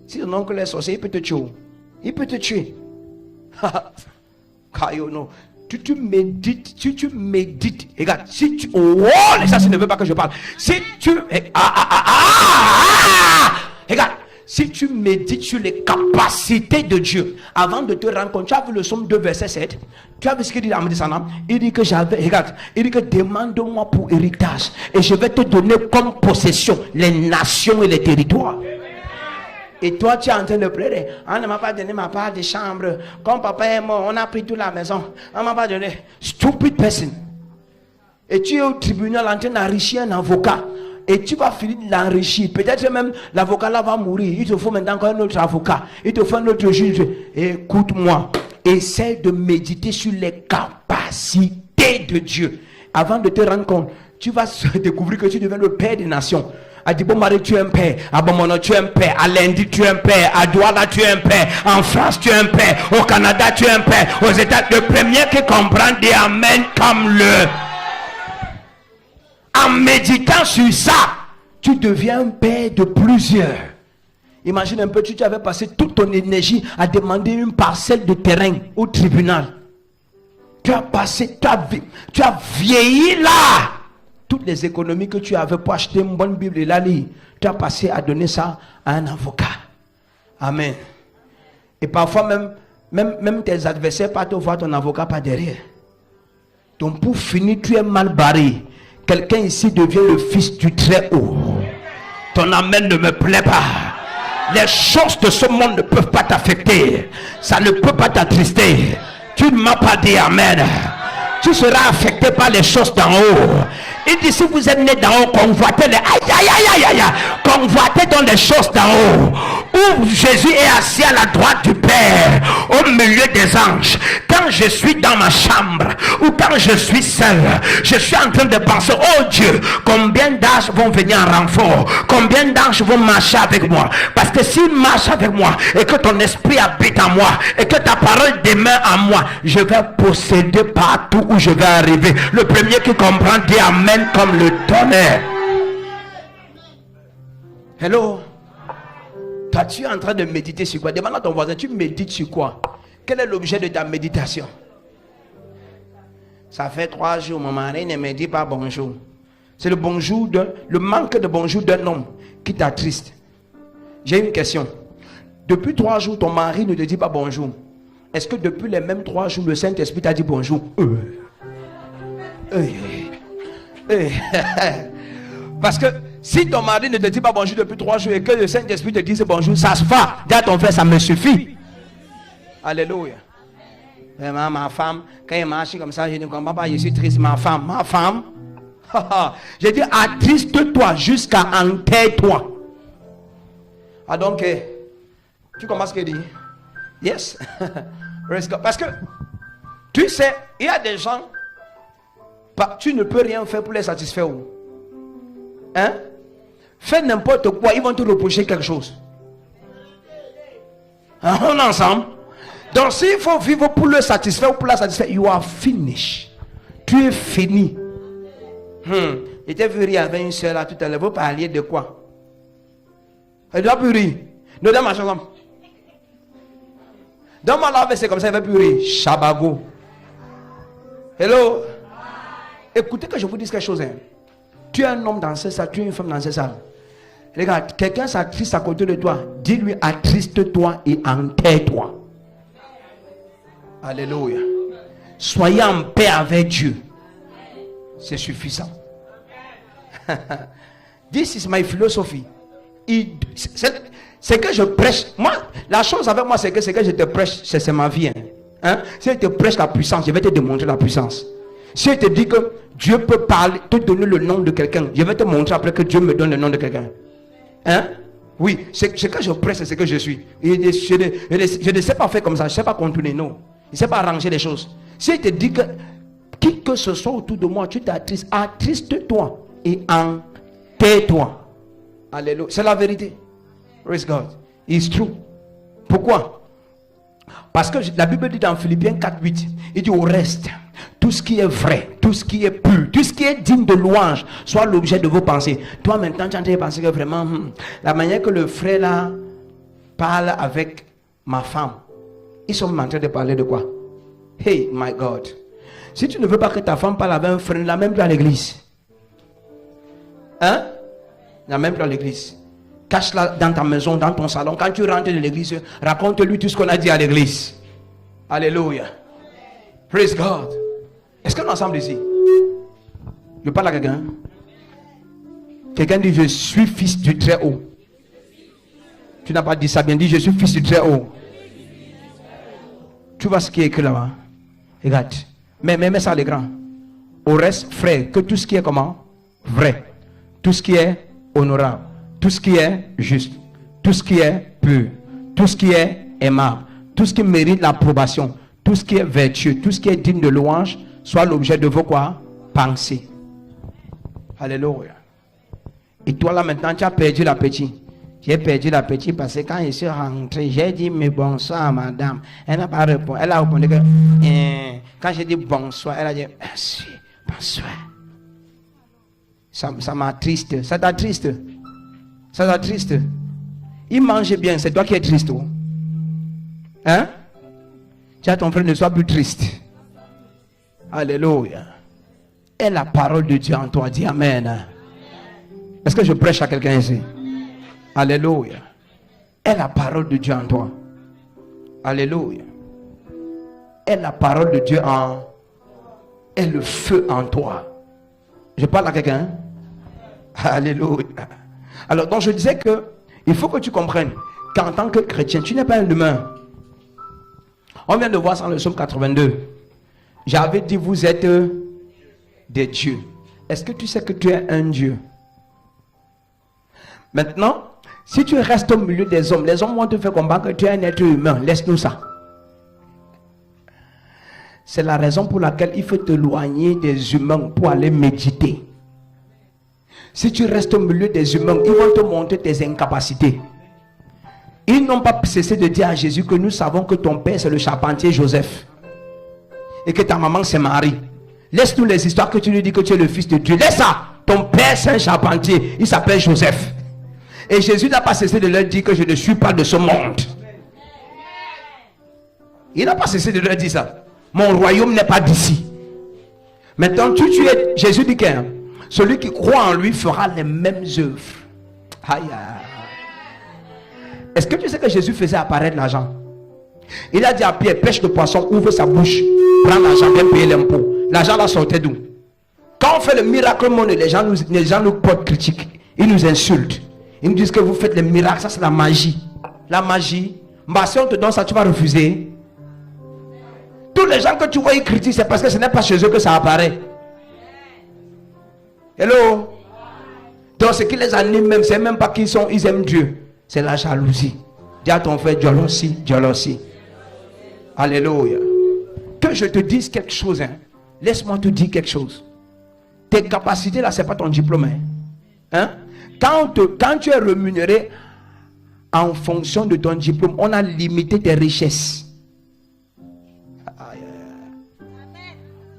si ton oncle est sorcier, il peut te tuer. Il peut te tuer. Kayono. Tu médites. Regarde, si tu... Oh, les gens ne veulent pas que je parle. Si tu... Regarde, si tu médites sur les capacités de Dieu, avant de te rendre compte, tu as vu le psaume 2, verset 7, tu as vu ce qu'il dit en me descendant, il dit que regarde, il dit que demande-moi pour héritage, et je vais te donner comme possession les nations et les territoires. Et toi, tu es en train de pleurer. On ne m'a pas donné ma part de chambre. Comme papa est mort, on a pris toute la maison. On ne m'a pas donné. Stupid person. Et tu es au tribunal en train d'enrichir un avocat. Et tu vas finir de l'enrichir. Peut-être même l'avocat là va mourir. Il te faut maintenant encore un autre avocat. Il te faut un autre juge. Écoute-moi. Essaie de méditer sur les capacités de Dieu. Avant de te rendre compte, tu vas découvrir que tu deviens le père des nations. À Dibomari, tu es un père. À Bomono, tu es un père. À Lundi, tu es un père. À Douala, tu es un père. En France, tu es un père. Au Canada, tu es un père. Aux États, le premier qui comprend dit Amen comme le. En méditant sur ça, tu deviens un père de plusieurs. Imagine un peu, tu avais passé toute ton énergie à demander une parcelle de terrain au tribunal. Tu as vieilli là. Toutes les économies que tu avais pour acheter une bonne Bible et la lire, tu as passé à donner ça à un avocat. Amen. Et parfois même tes adversaires partent voir ton avocat par derrière. Donc pour finir, tu es mal barré. Quelqu'un ici devient le fils du Très-Haut. Ton amen ne me plaît pas. Les choses de ce monde ne peuvent pas t'affecter. Ça ne peut pas t'attrister. Tu ne m'as pas dit amen. Tu seras affecté par les choses d'en haut. Il dit, si vous êtes né d'en haut, convoitez les convoitez dans les choses d'en haut, où Jésus est assis à la droite du Père, au milieu des anges. Quand je suis dans ma chambre, ou quand je suis seul, je suis en train de penser, oh Dieu, combien d'anges vont venir en renfort, combien d'anges vont marcher avec moi. Parce que s'ils marchent avec moi, et que ton esprit habite en moi, et que ta parole demeure en moi, je vais posséder partout où je vais arriver. Le premier qui comprend dit amen comme le tonnerre. Hello. Toi, tu es en train de méditer sur quoi? Demande à ton voisin, tu médites sur quoi? Quel est l'objet de ta méditation? Ça fait 3 jours, mon mari ne me dit pas bonjour. C'est le manque de bonjour d'un homme qui t'attriste. J'ai une question. Depuis 3 jours, ton mari ne te dit pas bonjour. Est-ce que depuis les mêmes 3 jours, le Saint-Esprit t'a dit bonjour? Parce que si ton mari ne te dit pas bonjour depuis 3 jours et que le Saint-Esprit te dise bonjour, ça se fait. Dis à ton frère, ça me suffit. Alléluia. Vraiment, ma femme, quand elle marche comme ça, je ne comprends pas, je suis triste. Ma femme. Je dis, attriste-toi jusqu'à enterre-toi. Ah donc, tu comprends ce qu'il dit? Yes. Parce que, tu sais, il y a des gens, tu ne peux rien faire pour les satisfaire. Hein? Fais n'importe quoi, ils vont te reprocher quelque chose. Hein, on est ensemble. Donc s'il faut vivre pour le satisfaire ou pour la satisfaire, you are finished. Tu es fini. J'étais vu rire avec une soeur là tout à l'heure. Vous parliez de quoi? Elle doit plus rire. Ne donne ma chose comme. Donne-moi la c'est comme ça, elle va plus rire. Shabago. Hello. Écoutez que je vous dise quelque chose. Hein. Tu es un homme dans cette salle, tu es une femme dans cette salle. Regarde, quelqu'un s'attriste à côté de toi. Dis-lui, attriste-toi et enterre-toi. Alléluia. Soyez en paix avec Dieu. C'est suffisant. This is my philosophy. C'est que je prêche. Moi, la chose avec moi, c'est que je te prêche, c'est ma vie. Hein? Si je te prêche la puissance, je vais te démontrer la puissance. Si je te dis que Dieu peut parler, te donner le nom de quelqu'un, je vais te montrer après que Dieu me donne le nom de quelqu'un. Hein? Oui, c'est que je prêche, c'est ce que je suis. Et je ne sais pas faire comme ça, je ne sais pas contourner, non. Je ne sais pas arranger les choses. Si je te dis que qui que ce soit autour de moi, tu t'attristes, attriste-toi et enterre-toi. Alléluia. C'est la vérité. Praise God. It's true. Pourquoi? Parce que la Bible dit dans Philippiens 4:8, il dit au reste, tout ce qui est vrai, tout ce qui est pur, tout ce qui est digne de louange, soit l'objet de vos pensées. Toi maintenant, tu es en train de penser que vraiment, la manière que le frère là parle avec ma femme, ils sont en train de parler de quoi? Hey, my God. Si tu ne veux pas que ta femme parle avec un frère, la même plus à l'église. Hein? La même plus à l'église. Cache-la dans ta maison, dans ton salon. Quand tu rentres de l'église, raconte-lui tout ce qu'on a dit à l'église. Alléluia. Praise God. Est-ce qu'on est ensemble ici? Je parle à quelqu'un. Quelqu'un dit, je suis fils du Très-Haut. Tu n'as pas dit ça bien, dit, je suis fils du Très-Haut. Tu vois ce qui est écrit là-bas? Regarde. Mais ça, les grands. Au reste, frère, que tout ce qui est comment? Vrai. Tout ce qui est honorable. Tout ce qui est juste. Tout ce qui est pur. Tout ce qui est aimable. Tout ce qui mérite l'approbation. Tout ce qui est vertueux. Tout ce qui est digne de louange. Soit l'objet de vos quoi? Pensées. Alléluia. Et toi là maintenant, tu as perdu l'appétit. J'ai perdu l'appétit parce que quand je suis rentré, j'ai dit mais bonsoir à madame. Elle n'a pas répondu. Elle a répondu que quand j'ai dit bonsoir, elle a dit merci, bonsoir. Ça m'a triste. Ça t'a triste. Ça t'a triste. Il mange bien, c'est toi qui es triste. Hein? Tu as ton frère, ne sois plus triste. Alléluia. Et la parole de Dieu en toi. Dis amen. Est-ce que je prêche à quelqu'un ici? Alléluia. Et la parole de Dieu en toi. Alléluia. Et la parole de Dieu en... Et le feu en toi. Je parle à quelqu'un? Alléluia. Alors, donc je disais que il faut que tu comprennes qu'en tant que chrétien, tu n'es pas un humain. On vient de voir ça dans le psaume 82. J'avais dit, vous êtes des dieux. Est-ce que tu sais que tu es un Dieu? Maintenant, si tu restes au milieu des hommes, les hommes vont te faire comprendre que tu es un être humain. Laisse-nous ça. C'est la raison pour laquelle il faut t'éloigner des humains pour aller méditer. Si tu restes au milieu des humains, ils vont te montrer tes incapacités. Ils n'ont pas cessé de dire à Jésus que nous savons que ton père c'est le charpentier Joseph. Et que ta maman c'est Marie. Laisse-nous les histoires que tu lui dis que tu es le fils de Dieu. Laisse ça. Ton père c'est un charpentier. Il s'appelle Joseph. Et Jésus n'a pas cessé de leur dire que je ne suis pas de ce monde. Il n'a pas cessé de leur dire ça. Mon royaume n'est pas d'ici. Maintenant, Jésus dit que celui qui croit en lui fera les mêmes œuvres. Aïe, aïe. Est-ce que tu sais que Jésus faisait apparaître l'argent? Il a dit à Pierre, pêche le poisson, ouvre sa bouche, prends l'argent, viens payer l'impôt. L'argent là sortait d'où? Quand on fait le miracle monnaie, les gens nous portent critique. Ils nous insultent. Ils nous disent que vous faites les miracles, ça c'est la magie. La magie, bah, si on te donne ça, tu vas refuser. Tous les gens que tu vois, ils critiquent, c'est parce que ce n'est pas chez eux que ça apparaît. Hello? Donc ce qui les anime même, c'est même pas qu'ils sont, ils aiment Dieu. C'est la jalousie. Dis à ton frère, jalousie, jalousie. Alléluia. Que je te dise quelque chose, hein. Laisse-moi te dire quelque chose. Tes capacités là, c'est pas ton diplôme. Hein? Quand tu es rémunéré en fonction de ton diplôme, on a limité tes richesses.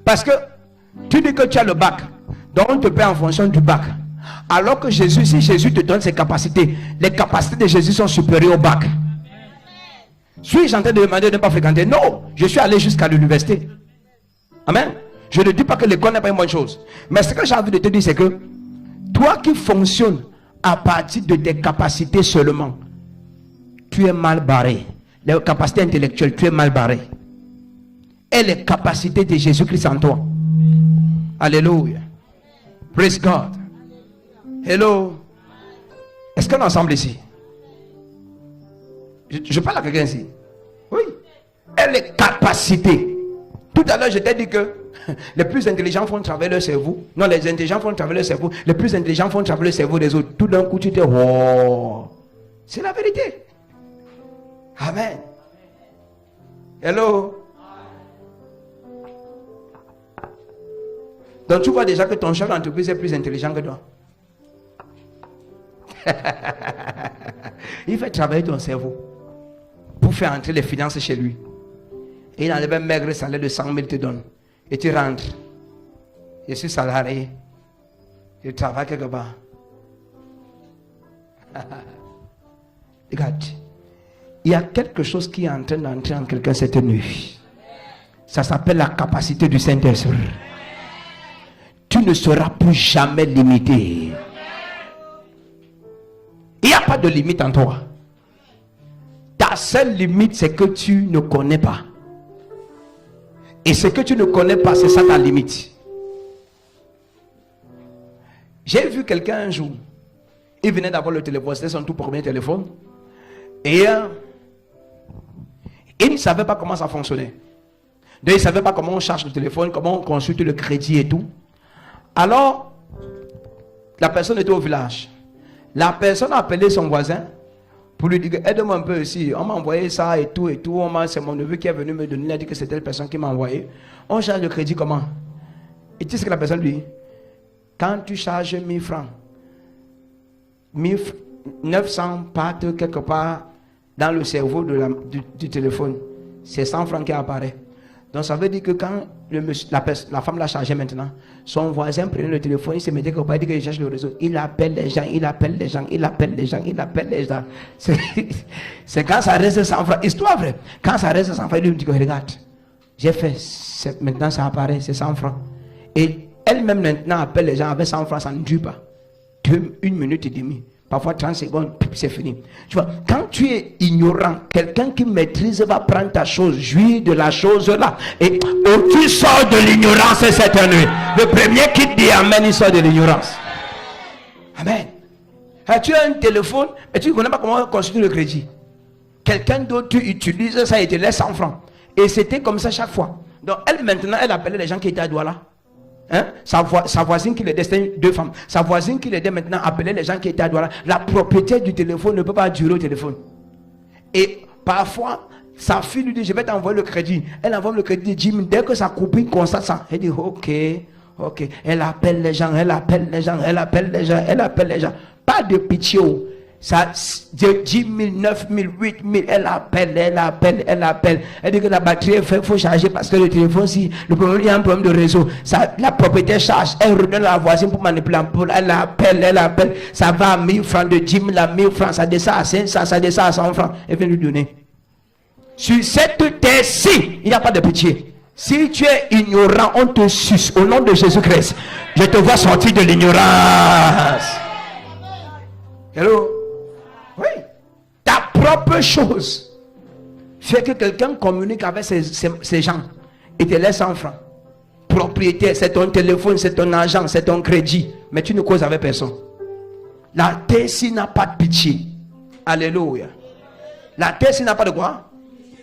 Parce que tu dis que tu as le bac, donc on te paie en fonction du bac. Alors que Jésus, si Jésus te donne ses capacités, les capacités de Jésus sont supérieures au bac. Suis-je en train de demander de ne pas fréquenter? Non, je suis allé jusqu'à l'université. Amen. Je ne dis pas que l'école n'est pas une bonne chose. Mais ce que j'ai envie de te dire, c'est que toi qui fonctionnes à partir de tes capacités seulement, tu es mal barré. Les capacités intellectuelles, tu es mal barré. Et les capacités de Jésus-Christ en toi. Alléluia. Praise God. Hello. Est-ce qu'on est ensemble ici? Je parle à quelqu'un ici. Oui. Et les capacités. Tout à l'heure, je t'ai dit que les plus intelligents font travailler leur cerveau. Non, les intelligents font travailler leur cerveau. Les plus intelligents font travailler le cerveau des autres. Tout d'un coup, tu te dis, oh. C'est la vérité. Amen. Hello. Donc tu vois déjà que ton chef d'entreprise est plus intelligent que toi. Il fait travailler ton cerveau pour faire entrer les finances chez lui. Et il enlève un maigre salaire de 100 000 te donne. Et tu rentres. Je suis salarié. Je travaille quelque part. Regarde. Il y a quelque chose qui est en train d'entrer en quelqu'un cette nuit. Ça s'appelle la capacité du Saint-Esprit. Tu ne seras plus jamais limité. Il y a pas de limite en toi. Ta seule limite, c'est que tu ne connais pas. Et ce que tu ne connais pas, c'est ça ta limite. J'ai vu quelqu'un un jour. Il venait d'avoir le téléphone. C'était son tout premier téléphone. Et il ne savait pas comment ça fonctionnait. Donc, il ne savait pas comment on charge le téléphone, comment on consulte le crédit et tout. Alors, la personne était au village. La personne a appelé son voisin pour lui dire, aide-moi un peu ici. On m'a envoyé ça et tout et tout. C'est mon neveu qui est venu me donner. Il a dit que c'était la personne qui m'a envoyé. On charge le crédit comment? Et tu sais ce que la personne lui dit? Quand tu charges 1000 francs, 900 partent quelque part dans le cerveau du téléphone. C'est 100 francs qui apparaît. Donc ça veut dire que quand la femme l'a chargé maintenant, son voisin prenait le téléphone, il se mettait quelque part, il dit qu'il cherche le réseau. Il appelle les gens, il appelle les gens, il appelle les gens, il appelle les gens. C'est quand ça reste 100 francs. Histoire vraie. Quand ça reste 100 francs, il lui dit que regarde, j'ai fait, maintenant ça apparaît, c'est 100 francs. Et elle-même maintenant appelle les gens avec 100 francs, ça ne dure pas. 1 minute et demie. Parfois 30 secondes, c'est fini. Tu vois, quand tu es ignorant, quelqu'un qui maîtrise va prendre ta chose, jouir de la chose là. Et tu sors de l'ignorance cette nuit. Le premier qui dit Amen, il sort de l'ignorance. Amen. Et tu as un téléphone et tu ne connais pas comment constituer le crédit. Quelqu'un d'autre, tu utilises ça et te laisse 100 francs. Et c'était comme ça chaque fois. Donc elle maintenant, elle appelait les gens qui étaient à Douala. Hein? Sa voisine qui l'aidait, c'était 2 femmes. Sa voisine qui l'aidait maintenant appelait les gens qui étaient à Douala. La propriétaire du téléphone ne peut pas durer au téléphone. Et parfois, sa fille lui dit, je vais t'envoyer le crédit. Elle envoie le crédit de Jim. Dès que sa copine constate ça, elle dit, ok. Elle appelle les gens, elle appelle les gens, elle appelle les gens, elle appelle les gens. Pas de pitié. Ça, 10 000, 9 000, 8 000, elle appelle. Elle dit que la batterie, il faut charger parce que le téléphone, si il y a un problème de réseau, ça, la propriétaire charge, elle redonne à la voisine pour manipuler. Elle appelle. Ça va à 1000 francs, de 10 000 à 1000 francs, ça descend à 500, ça descend à 100 francs. Elle vient lui donner. Sur cette terre-ci, il n'y a pas de pitié. Si tu es ignorant, on te suce. Au nom de Jésus-Christ, je te vois sortir de l'ignorance. Hello? Oui. Ta propre chose fait que quelqu'un communique avec ces gens et te laisse 100 francs. Propriétaire, c'est ton téléphone, c'est ton argent, c'est ton crédit. Mais tu ne causes avec personne. La terre-ci n'a pas de pitié. Alléluia. La terre-ci n'a pas de quoi?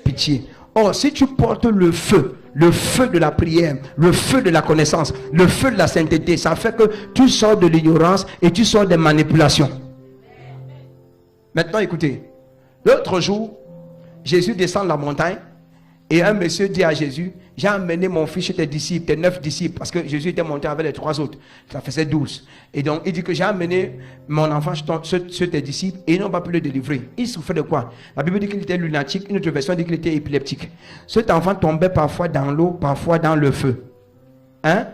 Pitié. Or, si tu portes le feu de la prière, le feu de la connaissance, le feu de la sainteté, ça fait que tu sors de l'ignorance et tu sors des manipulations. Maintenant, écoutez. L'autre jour, Jésus descend la montagne et un monsieur dit à Jésus, j'ai emmené mon fils chez tes disciples, tes 9 disciples, parce que Jésus était monté avec les 3 autres. Ça faisait 12. Et donc, il dit que j'ai emmené mon enfant chez tes disciples et ils n'ont pas pu le délivrer. Il souffrait de quoi? La Bible dit qu'il était lunatique, une autre version dit qu'il était épileptique. Cet enfant tombait parfois dans l'eau, parfois dans le feu. Hein?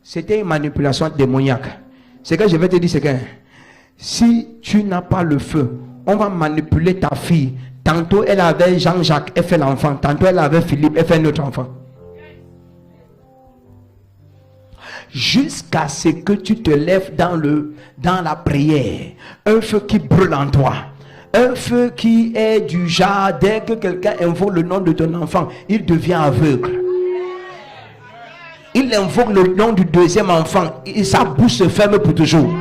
C'était une manipulation démoniaque. Ce que je vais te dire, c'est que si tu n'as pas le feu, on va manipuler ta fille. Tantôt elle avait Jean-Jacques, elle fait l'enfant. Tantôt elle avait Philippe, elle fait un autre enfant. Jusqu'à ce que tu te lèves dans la prière. Un feu qui brûle en toi. Un feu qui est du genre, dès que quelqu'un invoque le nom de ton enfant, il devient aveugle. Il invoque le nom du deuxième enfant, et sa bouche se ferme pour toujours.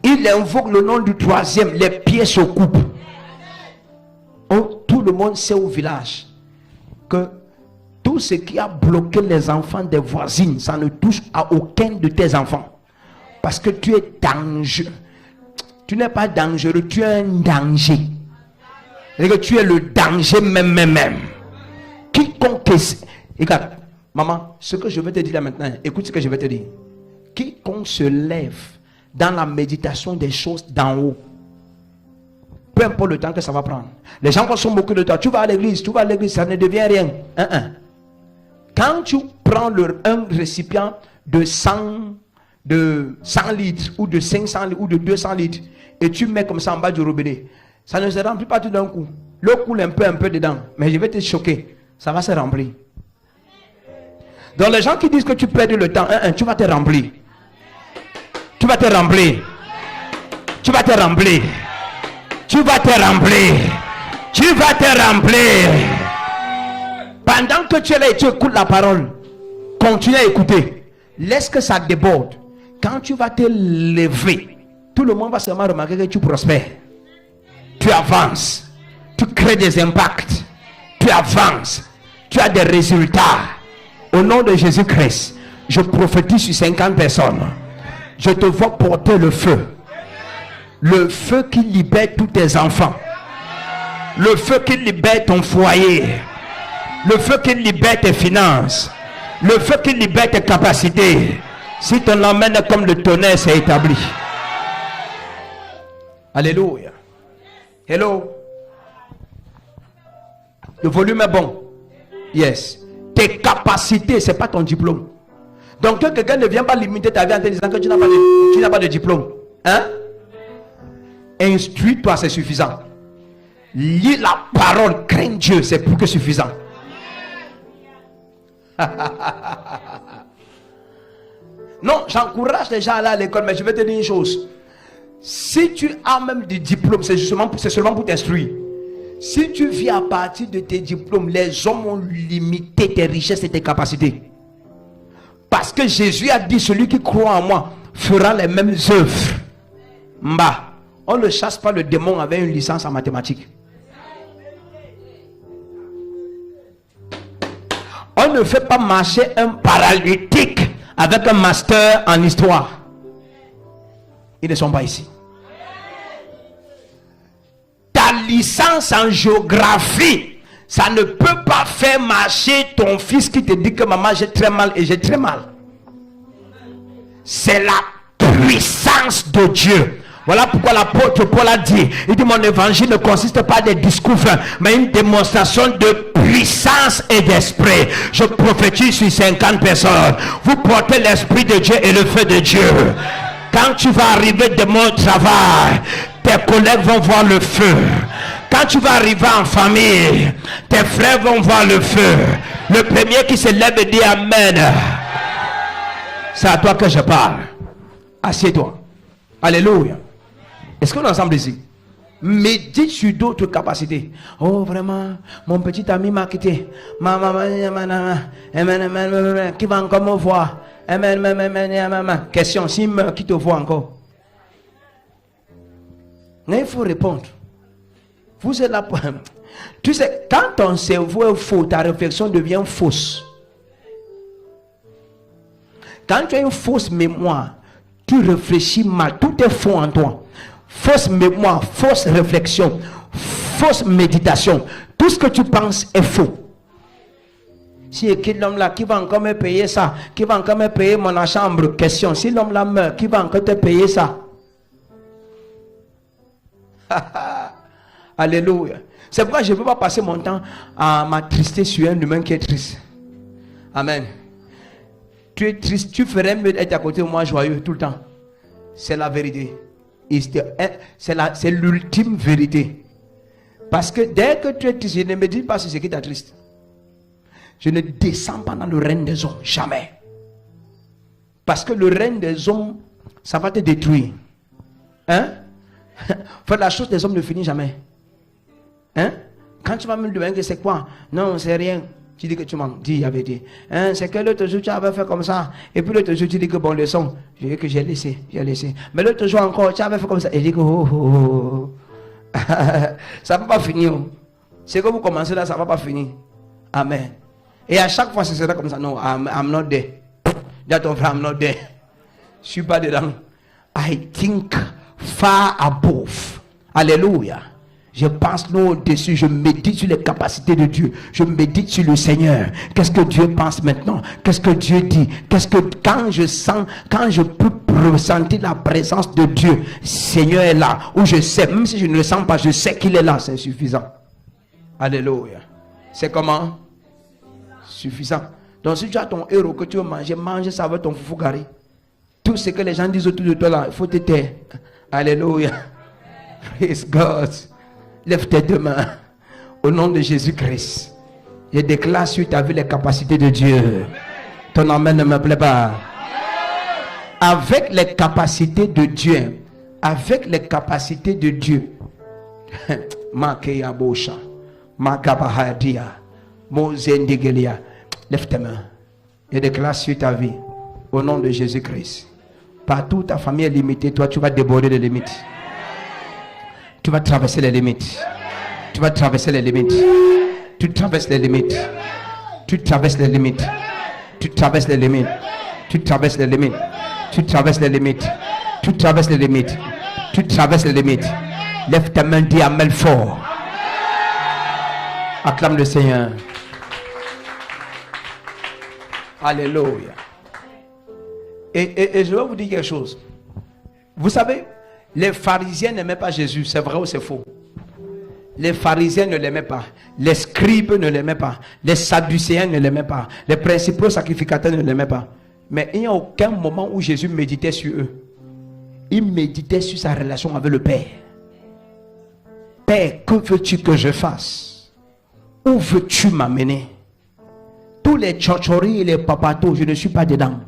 Il invoque le nom du troisième, les pieds se coupent. Oh, tout le monde sait au village que tout ce qui a bloqué les enfants des voisines, ça ne touche à aucun de tes enfants. Parce que tu es dangereux. Tu n'es pas dangereux, tu es un danger. C'est-à-dire que tu es le danger même. Quiconque... Regarde, maman, ce que je vais te dire là maintenant, écoute ce que je vais te dire. Quiconque se lève dans la méditation des choses d'en haut, peu importe le temps que ça va prendre. Les gens consomment beaucoup de temps. Tu vas à l'église, ça ne devient rien. Quand tu prends un récipient de 100 litres ou de 500 litres ou de 200 litres et tu mets comme ça en bas du robinet, ça ne se remplit pas tout d'un coup. L'eau coule un peu dedans, mais je vais te choquer, ça va se remplir. Donc les gens qui disent que tu perds le temps, tu vas te remplir. Tu vas te remplir. Tu vas te remplir. Tu vas te remplir. Pendant que tu es là et tu écoutes la parole, continue à écouter. Laisse que ça déborde. Quand tu vas te lever, tout le monde va seulement remarquer que tu prospères. Tu avances. Tu crées des impacts. Tu avances. Tu as des résultats. Au nom de Jésus-Christ, je prophétise sur 50 personnes. Je te vois porter le feu. Le feu qui libère tous tes enfants. Le feu qui libère ton foyer. Le feu qui libère tes finances. Le feu qui libère tes capacités. Si ton emmène comme le tonnerre, c'est établi. Alléluia. Hello. Le volume est bon. Yes. Tes capacités, ce n'est pas ton diplôme. Donc que quelqu'un ne vient pas limiter ta vie en te disant que tu n'as pas de diplôme. Hein? Instruis-toi, c'est suffisant. Lis la parole, crains Dieu, c'est plus que suffisant. Non, j'encourage les gens à aller à l'école, mais je vais te dire une chose. Si tu as même des diplômes, c'est seulement pour t'instruire. Si tu vis à partir de tes diplômes, les hommes ont limité tes richesses et tes capacités. Parce que Jésus a dit, celui qui croit en moi fera les mêmes œuvres. Mba, on ne chasse pas le démon avec une licence en mathématiques. On ne fait pas marcher un paralytique avec un master en histoire. Ils ne sont pas ici. Ta licence en géographie, ça ne peut pas faire marcher ton fils qui te dit que maman j'ai très mal et j'ai très mal. C'est la puissance de Dieu. Voilà pourquoi l'apôtre Paul a dit, il dit mon évangile ne consiste pas des discours, mais une démonstration de puissance et d'esprit. Je prophétise sur 50 personnes. Vous portez l'esprit de Dieu et le feu de Dieu. Quand tu vas arriver de mon travail, tes collègues vont voir le feu. Quand tu vas arriver en famille, tes frères vont voir le feu. Le premier qui se lève et dit Amen. C'est à toi que je parle. Assieds-toi. Alléluia. Est-ce qu'on est ensemble ici? Médite sur d'autres capacités. Oh vraiment, mon petit ami m'a quitté. Qui va encore me voir? Question, s'il meurt, qui te voit encore? Mais il faut répondre. Vous êtes là pour... Tu sais, quand ton cerveau est faux, ta réflexion devient fausse. Quand tu as une fausse mémoire, tu réfléchis mal, tout est faux en toi. Fausse mémoire, fausse réflexion, fausse méditation. Tout ce que tu penses est faux. Si l'homme là, qui va encore me payer ça? Qui va encore me payer mon chambre? Question, si l'homme là meurt, qui va encore te payer ça? Alléluia. C'est pourquoi je ne peux pas passer mon temps à m'attrister sur un humain qui est triste. Amen. Tu es triste, tu ferais mieux d'être à côté de moi joyeux tout le temps. C'est la vérité. C'est l'ultime vérité. Parce que dès que tu es triste, je ne me dis pas ce qui t'attriste. Je ne descends pas dans le règne des hommes, jamais. Parce que le règne des hommes, ça va te détruire. Hein? Faire la chose des hommes ne finit jamais. Hein? Quand tu vas me demander que c'est quoi? Non, c'est rien. Tu dis que tu m'en dis la vérité. Hein? C'est que l'autre jour tu avais fait comme ça. Et puis l'autre jour tu dis que bon leçon. Je dis que j'ai laissé. Mais l'autre jour encore tu avais fait comme ça. Et je dis que ça ne va pas finir. C'est que vous commencez là, ça ne va pas finir. Amen. Et à chaque fois, ce sera comme ça. Non, I'm not there. Dis à ton frère, I'm not there. Je ne suis pas dedans. I think far above. Alléluia. Je pense nous au-dessus. Je médite sur les capacités de Dieu. Je médite sur le Seigneur. Qu'est-ce que Dieu pense maintenant? Qu'est-ce que Dieu dit? Quand je peux ressentir la présence de Dieu, Seigneur est là. Ou je sais, même si je ne le sens pas, je sais qu'il est là. C'est suffisant. Alléluia. C'est comment? Suffisant. Donc si tu as ton héros que tu veux manger, mange ça avec ton foufou garé. Tout ce que les gens disent autour de toi là, il faut te taire. Alléluia. Praise God. Lève tes deux mains. Au nom de Jésus-Christ. Je déclare sur ta vie les capacités de Dieu. Ton amen ne me plaît pas. Avec les capacités de Dieu. Avec les capacités de Dieu. Makeya Bosha, Makabahadia, Mozendigelia. Lève tes mains et déclare sur ta vie au nom de Jésus-Christ. Partout ta famille est limitée, toi tu vas déborder les limites. Tu vas traverser les limites. Tu vas traverser les limites. Tu traverses les limites. Tu traverses les limites. Tu traverses les limites. Tu traverses les limites. Tu traverses les limites. Tu traverses les limites. Tu traverses les limites. Lève ta main, dis Amen fort. Acclame le Seigneur. Alléluia. Et je vais vous dire quelque chose. Vous savez, les pharisiens n'aimaient pas Jésus. C'est vrai ou c'est faux? Les pharisiens ne l'aimaient pas. Les scribes ne l'aimaient pas. Les sadducéens ne l'aimaient pas. Les principaux sacrificateurs ne l'aimaient pas. Mais il n'y a aucun moment où Jésus méditait sur eux. Il méditait sur sa relation avec le Père. Père, que veux-tu que je fasse? Où veux-tu m'amener? Tous les tchotchoris et les papatos, je ne suis pas dedans.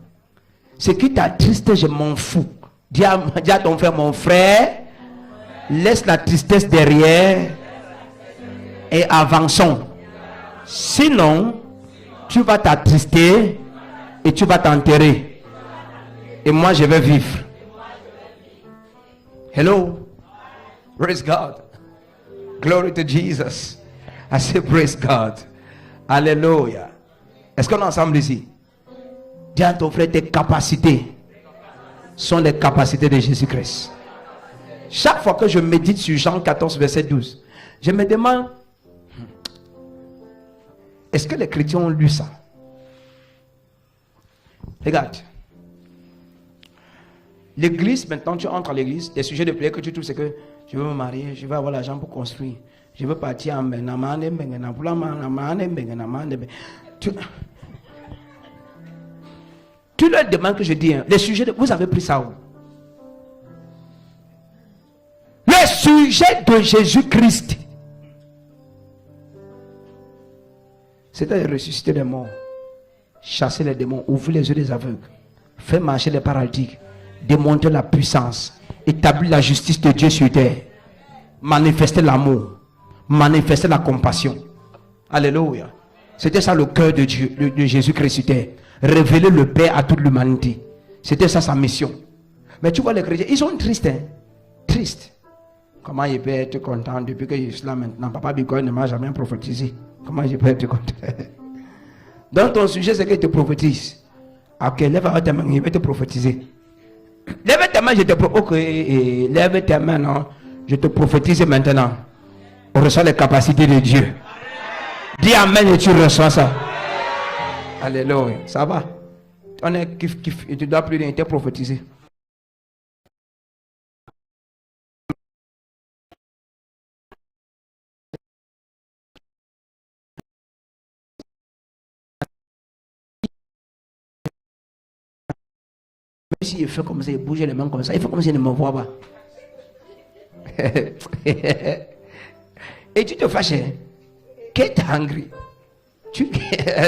Ce qui t'attriste, je m'en fous. Dis à ton frère, mon frère, laisse la tristesse derrière et avançons. Sinon, tu vas t'attrister et tu vas t'enterrer. Et moi, je vais vivre. Hello. Praise God. Glory to Jesus. I say praise God. Alléluia. Est-ce qu'on est ensemble ici? Dis à ton frère, tes capacités sont les capacités de Jésus-Christ. Chaque fois que je médite sur Jean 14, verset 12, je me demande, est-ce que les chrétiens ont lu ça? Regarde. L'église, maintenant tu entres à l'église, des sujets de prière que tu trouves, c'est que je veux me marier, je veux avoir l'argent pour construire, je veux partir en tu leur demandes que je dis, les sujets, vous avez pris ça où? Les sujets de Jésus-Christ, c'était de ressusciter les morts, chasser les démons, ouvrir les yeux des aveugles, faire marcher les paralytiques, démontrer la puissance, établir la justice de Dieu sur terre, manifester l'amour, manifester la compassion. Alléluia. C'était ça le cœur de Dieu, de Jésus-Christ sur terre. Révéler le Père à toute l'humanité. C'était ça sa mission. Mais tu vois les chrétiens, ils sont tristes. Hein? Tristes. Comment il peut être content depuis que je suis là maintenant? Papa Bitcoin ne m'a jamais prophétisé. Comment je peux être content? Donc ton sujet c'est qu'il te prophétise. Ok, lève ta main, il va te prophétiser. Lève ta main, je te prophétise. Ok, lève ta main, non? Je te prophétise maintenant. On reçoit les capacités de Dieu. Dis Amen et tu reçois ça. Alléluia. Ça va? On est kiff kiff et tu dois plus rien te prophétiser. Même s'il fait comme ça, il bouge les mains comme ça, il fait comme s'il ne me voit pas. Et tu te fâches. Get angry.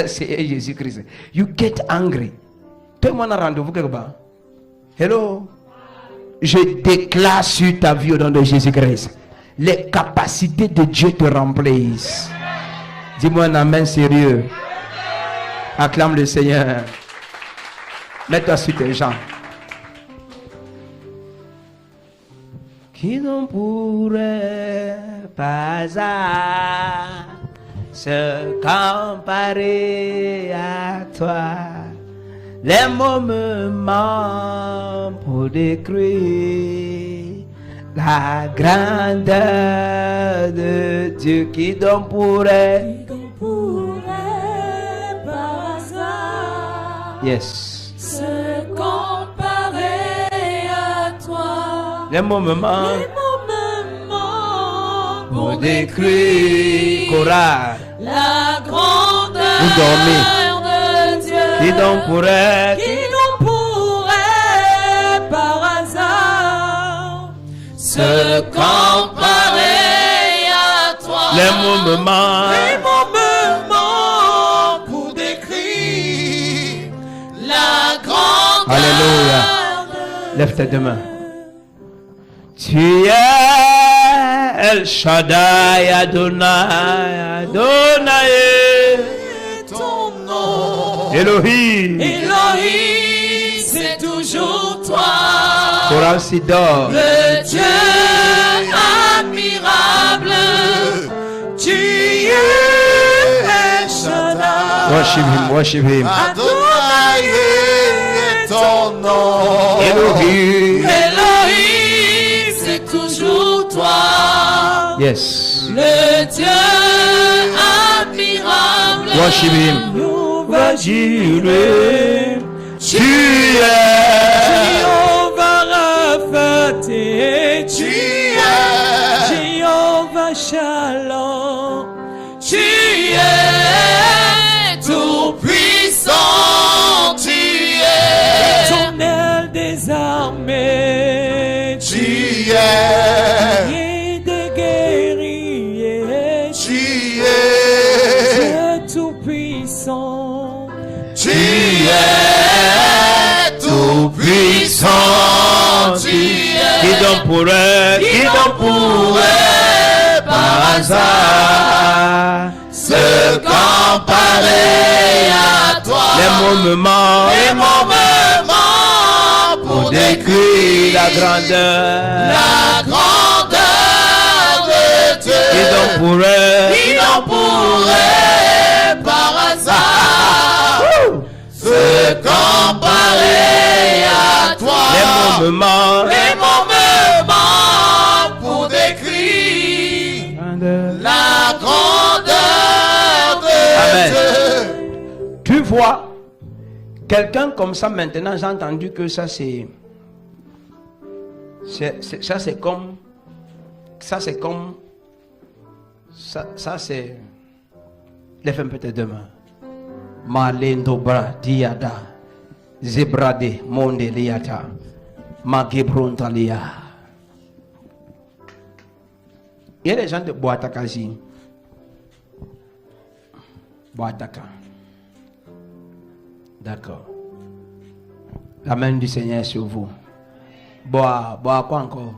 C'est Jésus-Christ. You get angry. Tout le monde a rendez-vous quelque part. Hello. Je déclare sur ta vie au nom de Jésus-Christ. Les capacités de Dieu te remplissent. Dis-moi un amen sérieux. Acclame le Seigneur. Mets-toi sur tes jambes. Qui n'en pourrait pas se comparer à toi. Les mots me manquent pour décrire la grandeur de Dieu. Qui donc pourrait par hasard se comparer à toi. Les mots me manquent Les mots me manquent pour décrire chorale. la grandeur Vous dormez. de Dieu. Qui donc pourrait par hasard se comparer à toi. les mots me manquent. Les mots me manquent pour décrire la grandeur. Alléluia. Lève tes deux mains. Tu es El Shaddai, Adonai, Adonai. Ton nom. Elohim. Elohim, c'est toujours toi. Chorale Sidor. Le Dieu admirable. Tu es El Shaddai. Worship him, worship him. Adonai est ton nom. Elohim. Elohim, c'est toujours toi. Yes. Le Dieu admirable. Worship him. Jéhovah Jireh. Tu es. Jéhovah Rapha, tu es. Jéhovah Shalom. Tu es tout puissant. Tu es. Éternel des armées. Tu es. Guerrier des guerriers. Tu es. Dieu tout puissant. Tu es tout puissant. Tu es. Qui donc pourrait, Qui donc pourrait par hasard se comparer à toi? les mots me manquent Les mots me manquent pour décrire la grandeur. la grandeur de Dieu. Qui donc pourrait, Qui donc pourrait par hasard se comparer à toi? les mots me manquent. Les mots me manquent pour décrire la grandeur de Amen. Dieu. Tu vois, quelqu'un comme ça maintenant, j'ai entendu que ça c'est comme ça c'est les femmes peut-être demain. Malendo bra diada zebrade monde liata magebrontalia. Il y a des gens de Boatakazi. Boataka. D'accord. La main du Seigneur est sur vous. Bois quoi encore?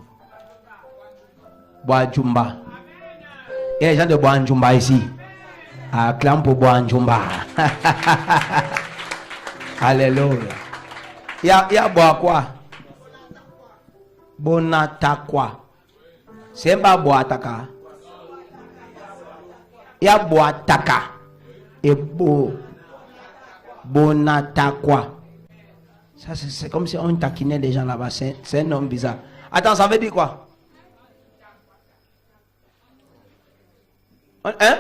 Bois Jumba. Il y a des gens de Bois Jumba ici. Acclame pour Bois Jumba. Alléluia. Il y a Bois quoi? Bonata quoi? C'est pas Boataka. Il y a Boataka. Et Bonata quoi? Ça c'est comme si on taquinait les gens là-bas. C'est un nom bizarre. Attends, ça veut dire quoi? Hein?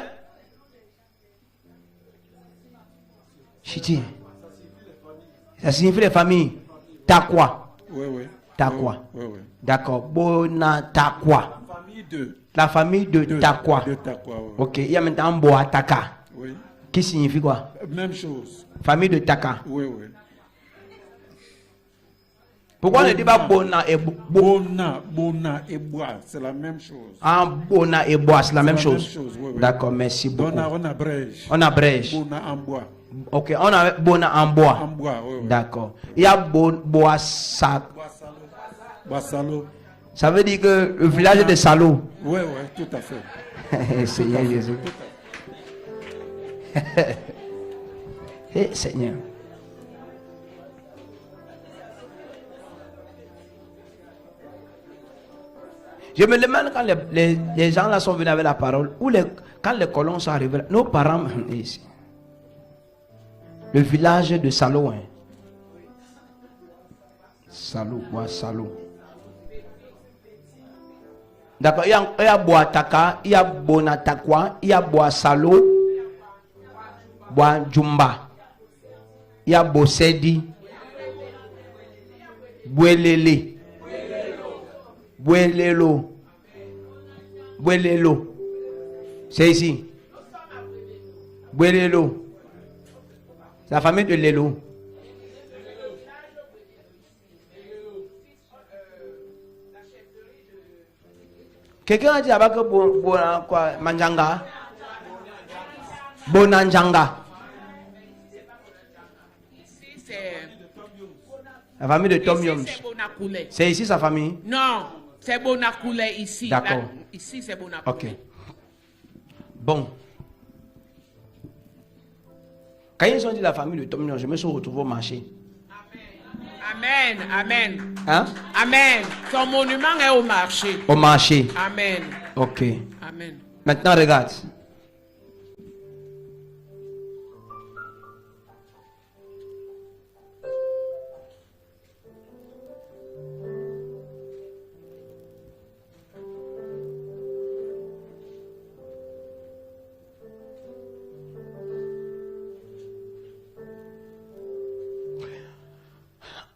Chiti. Ça signifie les familles. Takwa. Oui. Takwa. Oui. D'accord. Bonatakwa. La famille de Takwa. De Takwa, oui. Ok. Il y a maintenant Boataka. Oui. Qui signifie quoi? Même chose. Famille de Taka. Oui. Pourquoi on ne dit pas Bona et Bona et Bois, c'est la même chose. Ah, Bona et Bois, c'est la même chose. Oui. D'accord, merci beaucoup. On abrège. On abrège. Bona en bois. Ok, on a Bona en bois. En bois, oui. D'accord. Il y a Bois Salo. Ça veut dire que le village de Salo. Oui, tout à fait. Seigneur Jésus. Hey, Seigneur. Je me demande quand les gens là sont venus avec la parole, ou quand les colons sont arrivés, nos parents ici. Le village de Salo. Hein. Salo. D'accord, il y a Boataka, il y a Bonatakwa, il y a Boasalo, Boajumba, il y a Bosedi, Bouelele, Bouelelo. C'est ici. Bouelelo. C'est la famille de Lelo. Quelqu'un a dit là-bas que Manjanga? Bonanjanga. Ici, c'est La famille de Tom Yum. Bonakoulé. C'est ici sa famille? Non, C'est Bonacoulé ici. D'accord. Ici, c'est Bonacoulé. Ok. Bon. Quand ils ont dit la famille de Tom, je me suis retrouvé au marché. Amen. Amen. Hein? Amen. Son monument est au marché. Au marché. Amen. Ok. Amen. Maintenant, regarde.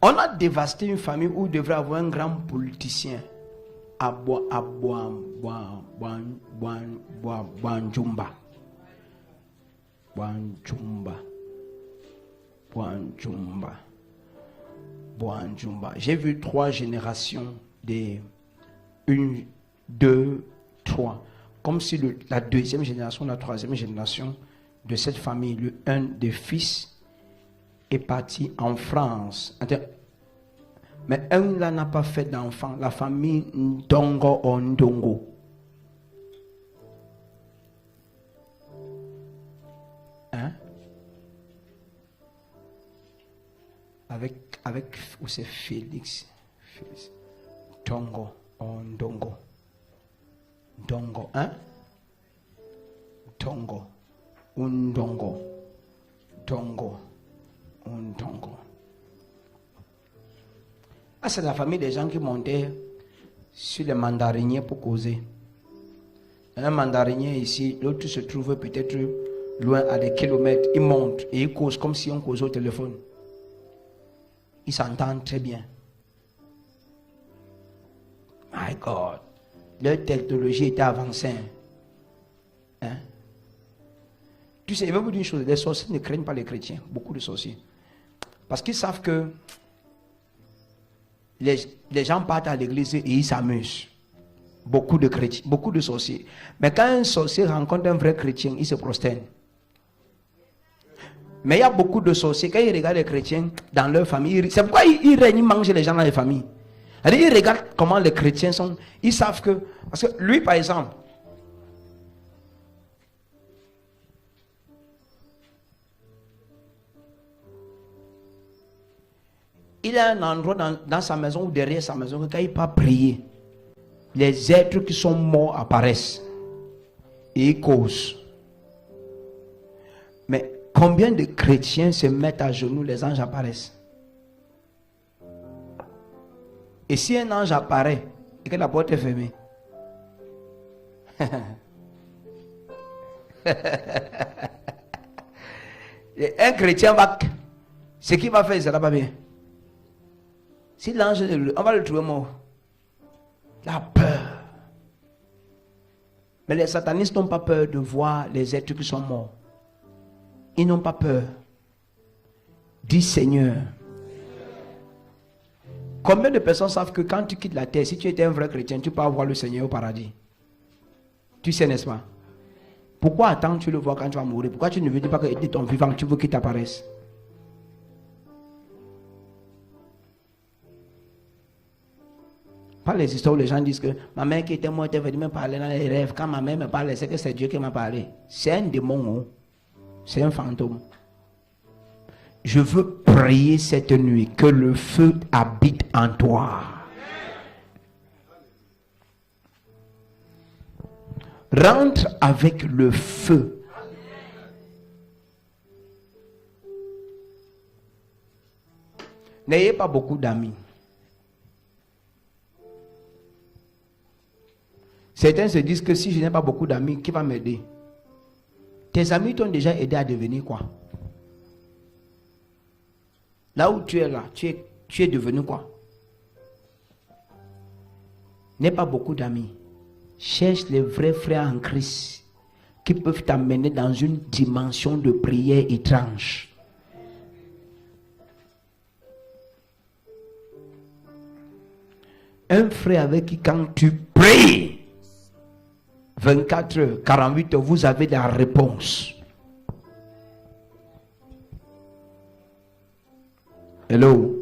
On a dévasté une famille où il devrait avoir un grand politicien. Boanjumba. J'ai vu 3 générations de 1, 2, 3. Comme si la deuxième génération, la troisième génération de cette famille, un des fils est parti en France. Mais un là n'a pas fait d'enfant. La famille Ndongo Ondongo. Hein? Avec où c'est Félix? Tongo Ondongo. Dongo, hein? Tongo. Undongo. Tongo. Undongo. Ah, c'est la famille des gens qui montaient sur les mandariniers pour causer. Un mandarinier ici, l'autre se trouve peut-être loin à des kilomètres. Il monte et il cause comme si on causait au téléphone. Ils s'entendent très bien. My God. Leur technologie était avancée. Hein? Tu sais, je vais vous dire une chose. Les sorciers ne craignent pas les chrétiens. Beaucoup de sorciers. Parce qu'ils savent que les gens partent à l'église et ils s'amusent. Beaucoup de chrétiens, beaucoup de sorciers. Mais quand un sorcier rencontre un vrai chrétien, il se prosterne. Mais il y a beaucoup de sorciers, quand ils regardent les chrétiens dans leur famille, c'est pourquoi ils règnent, ils mangent les gens dans les familles. Ils regardent comment les chrétiens sont. Ils savent que... Parce que lui, par exemple, il a un endroit dans sa maison ou derrière sa maison que quand il part prier, les êtres qui sont morts apparaissent et ils causent. Mais combien de chrétiens se mettent à genoux, les anges apparaissent? Et si un ange apparaît et que la porte est fermée, un chrétien va... Ce qu'il va faire, ça ne va pas bien. Si l'ange, on va le trouver mort. La peur. Mais les satanistes n'ont pas peur de voir les êtres qui sont morts. Ils n'ont pas peur. Dis Seigneur. Combien de personnes savent que quand tu quittes la terre, si tu étais un vrai chrétien, tu peux voir le Seigneur au paradis? Tu sais, n'est-ce pas? Pourquoi attends tu le vois quand tu vas mourir? Pourquoi tu ne veux pas que de ton vivant, tu veux qu'il t'apparaisse? Pas les histoires où les gens disent que ma mère qui était morte est venue me parler dans les rêves. Quand ma mère me parle, c'est que c'est Dieu qui m'a parlé. C'est un démon, hein? C'est un fantôme. Je veux prier cette nuit que le feu habite en toi. Rentre avec le feu. N'ayez pas beaucoup d'amis. Certains se disent que si je n'ai pas beaucoup d'amis, qui va m'aider? Tes amis t'ont déjà aidé à devenir quoi? Là où tu es là, tu es devenu quoi? N'aie pas beaucoup d'amis. Cherche les vrais frères en Christ qui peuvent t'amener dans une dimension de prière étrange. Un frère avec qui quand tu pries, 24 heures, 48 heures, vous avez la réponse. Hello.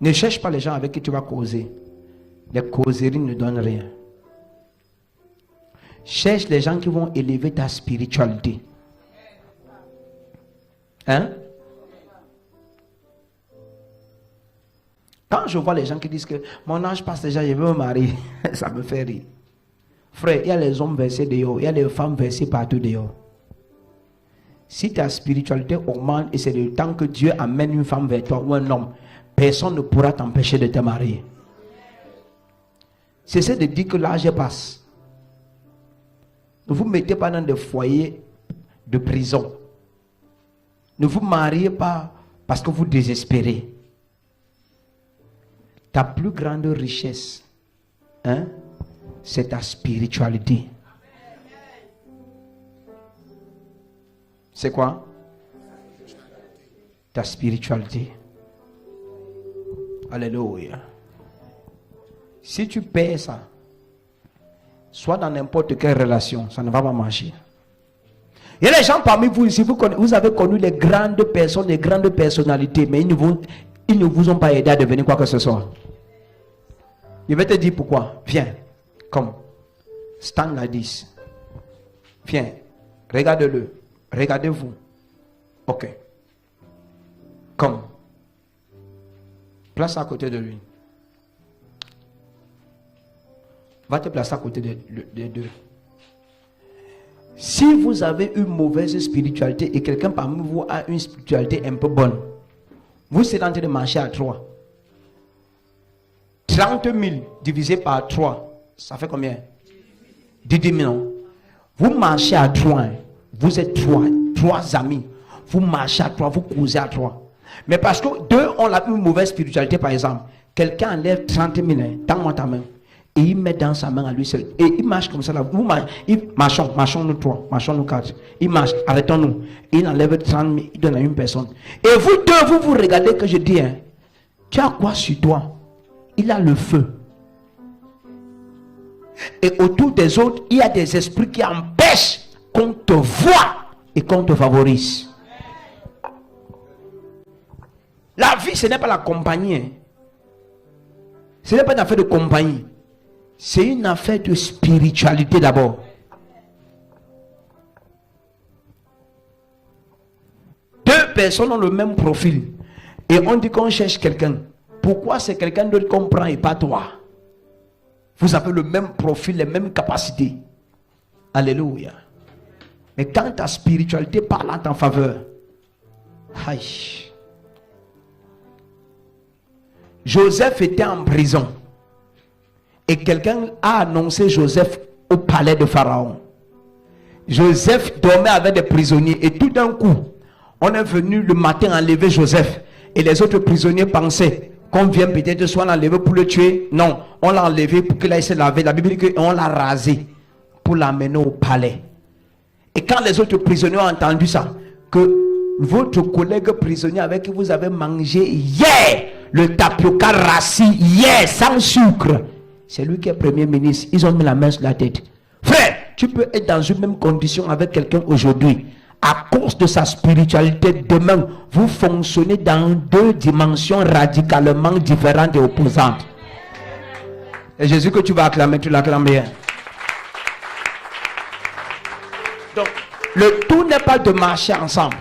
Ne cherche pas les gens avec qui tu vas causer. Les causeries ne donnent rien. Cherche les gens qui vont élever ta spiritualité. Hein? Quand je vois les gens qui disent que mon âge passe déjà, je veux me marier, ça me fait rire. Frère, il y a les hommes versés dehors, il y a les femmes versées partout dehors. Si ta spiritualité augmente et c'est le temps que Dieu amène une femme vers toi ou un homme, personne ne pourra t'empêcher de te marier. Cessez de dire que l'âge passe. Ne vous mettez pas dans des foyers de prison. Ne vous mariez pas parce que vous désespérez. Ta plus grande richesse, hein, c'est ta spiritualité. C'est quoi? Ta spiritualité. Alléluia. Si tu perds ça, soit dans n'importe quelle relation, ça ne va pas marcher. Il y a des gens parmi vous ici, vous avez connu les grandes personnes, les grandes personnalités, mais ils ne vous ont pas aidé à devenir quoi que ce soit. Je vais te dire pourquoi. Viens, comme stand like this. Viens, regarde-le. Regardez-vous. Ok. Comme. Place à côté de lui. Va te placer à côté des deux. Si vous avez une mauvaise spiritualité et quelqu'un parmi vous a une spiritualité un peu bonne, vous serez en train de marcher à 3. 30 000 divisé par 3, ça fait combien? 10 000. Vous marchez à 3. Vous êtes 3 amis. Vous marchez à 3, vous causez à 3. Mais parce que 2 ont la plus mauvaise spiritualité, par exemple, quelqu'un enlève 30 000, tends-moi ta main. Et il met dans sa main à lui seul. Et il marche comme ça là. Vous marchons nous 3, marchons nous 4. Il marche, arrêtons-nous. Il enlève 30 000, il donne à une personne. Et vous deux, vous regardez que je dis, hein, tu as quoi sur toi? Il a le feu. Et autour des autres, il y a des esprits qui empêchent qu'on te voie et qu'on te favorise. La vie, ce n'est pas la compagnie. Hein. Ce n'est pas une affaire de compagnie. C'est une affaire de spiritualité d'abord. Deux personnes ont le même profil. Et on dit qu'on cherche quelqu'un. Pourquoi c'est quelqu'un d'autre qu'on prend et pas toi? Vous avez le même profil, les mêmes capacités. Alléluia. Mais quand ta spiritualité parle en ta faveur, aïe. Joseph était en prison. Et quelqu'un a annoncé Joseph au palais de Pharaon. Joseph dormait avec des prisonniers. Et tout d'un coup, on est venu le matin enlever Joseph. Et les autres prisonniers pensaient qu'on vient peut-être soit l'enlever pour le tuer. Non, on l'a enlevé pour qu'il aille se laver. La Bible dit qu'on l'a rasé pour l'amener au palais. Et quand les autres prisonniers ont entendu ça, que votre collègue prisonnier avec qui vous avez mangé hier, le tapioca rassis hier sans sucre, c'est lui qui est premier ministre. Ils ont mis la main sur la tête. Frère, tu peux être dans une même condition avec quelqu'un aujourd'hui. À cause de sa spiritualité, demain, vous fonctionnez dans 2 dimensions radicalement différentes et opposantes. Et Jésus que tu vas acclamer, tu l'acclames bien. Donc, le tout n'est pas de marcher ensemble.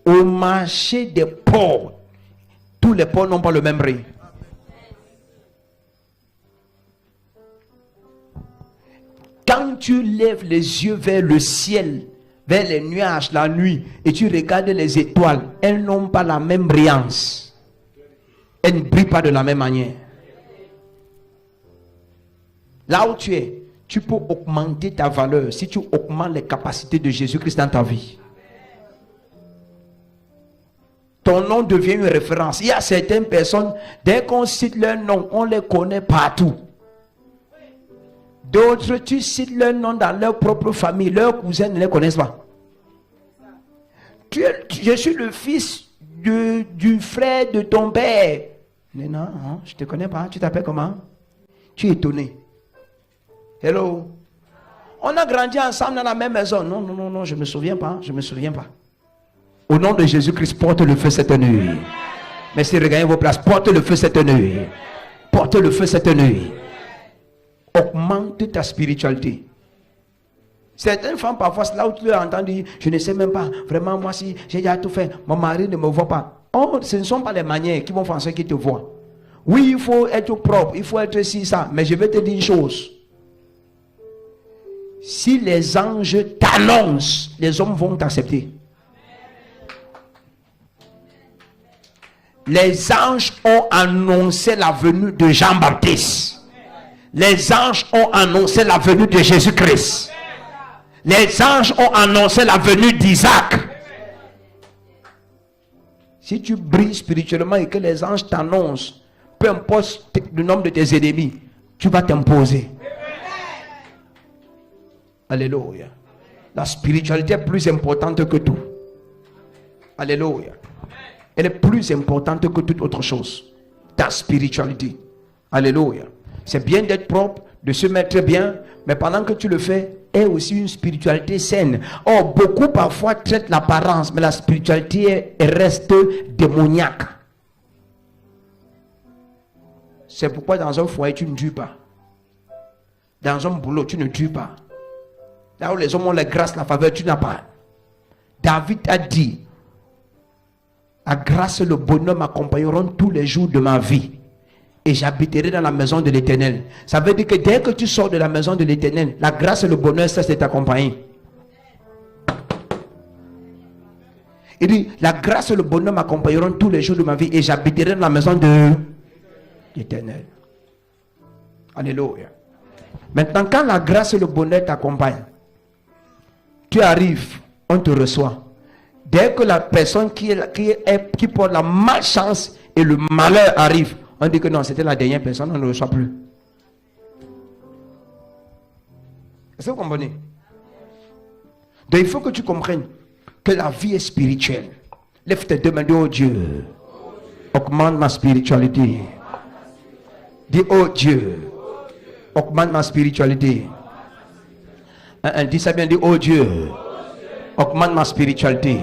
Au marché des porcs, tous les porcs n'ont pas le même riz. Quand tu lèves les yeux vers le ciel, vers les nuages la nuit, et tu regardes les étoiles, elles n'ont pas la même brillance. Elles ne brillent pas de la même manière. Là où tu es, tu peux augmenter ta valeur si tu augmentes les capacités de Jésus-Christ dans ta vie. Ton nom devient une référence. Il y a certaines personnes, dès qu'on cite leur nom, on les connaît partout. D'autres, tu cites leur nom dans leur propre famille, leurs cousins ne les connaissent pas. Je suis le fils du frère de ton père. Mais non, je ne te connais pas. Tu t'appelles comment? Tu es étonné. Hello. On a grandi ensemble dans la même maison. Non, je ne me souviens pas. Je ne me souviens pas. Au nom de Jésus-Christ, porte le feu cette nuit. Merci, regagnez vos places. Porte le feu cette nuit. Porte le feu cette nuit. Augmente ta spiritualité. Certaines femmes, parfois, là où tu leur entends dire, je ne sais même pas, vraiment, moi, si j'ai déjà tout fait, mon mari ne me voit pas. Oh, ce ne sont pas les manières qui vont faire en sorte qu'ils te voient. Oui, il faut être propre, il faut être ci, ça. Mais je vais te dire une chose. Si les anges t'annoncent, les hommes vont t'accepter. Les anges ont annoncé la venue de Jean-Baptiste. Les anges ont annoncé la venue de Jésus-Christ. Les anges ont annoncé la venue d'Isaac. Si tu brilles spirituellement et que les anges t'annoncent, peu importe le nombre de tes ennemis, tu vas t'imposer. Alléluia. La spiritualité est plus importante que tout. Alléluia. Elle est plus importante que toute autre chose. Ta spiritualité. Alléluia. C'est bien d'être propre, de se mettre bien, mais pendant que tu le fais, est aussi une spiritualité saine. Or, beaucoup parfois traitent l'apparence, mais la spiritualité reste démoniaque. C'est pourquoi dans un foyer, tu ne dures pas. Dans un boulot, tu ne dures pas. Là où les hommes ont la grâce, la faveur, tu n'as pas. David a dit, la grâce et le bonheur m'accompagneront tous les jours de ma vie. Et j'habiterai dans la maison de l'Éternel. Ça veut dire que dès que tu sors de la maison de l'Éternel, la grâce et le bonheur cessent de t'accompagner. Il dit, la grâce et le bonheur m'accompagneront tous les jours de ma vie et j'habiterai dans la maison de l'Éternel. Alléluia. Maintenant, quand la grâce et le bonheur t'accompagnent, tu arrives, on te reçoit. Dès que la personne qui porte la malchance et le malheur arrive, on dit que non, c'était la dernière personne, on ne le reçoit plus. Est-ce que vous comprenez? Donc il faut que tu comprennes que la vie est spirituelle. Lève tes deux mains, dis oh Dieu, augmente ma spiritualité. Dis oh Dieu, augmente ma spiritualité. Dis ça bien, dis oh Dieu, augmente ma spiritualité.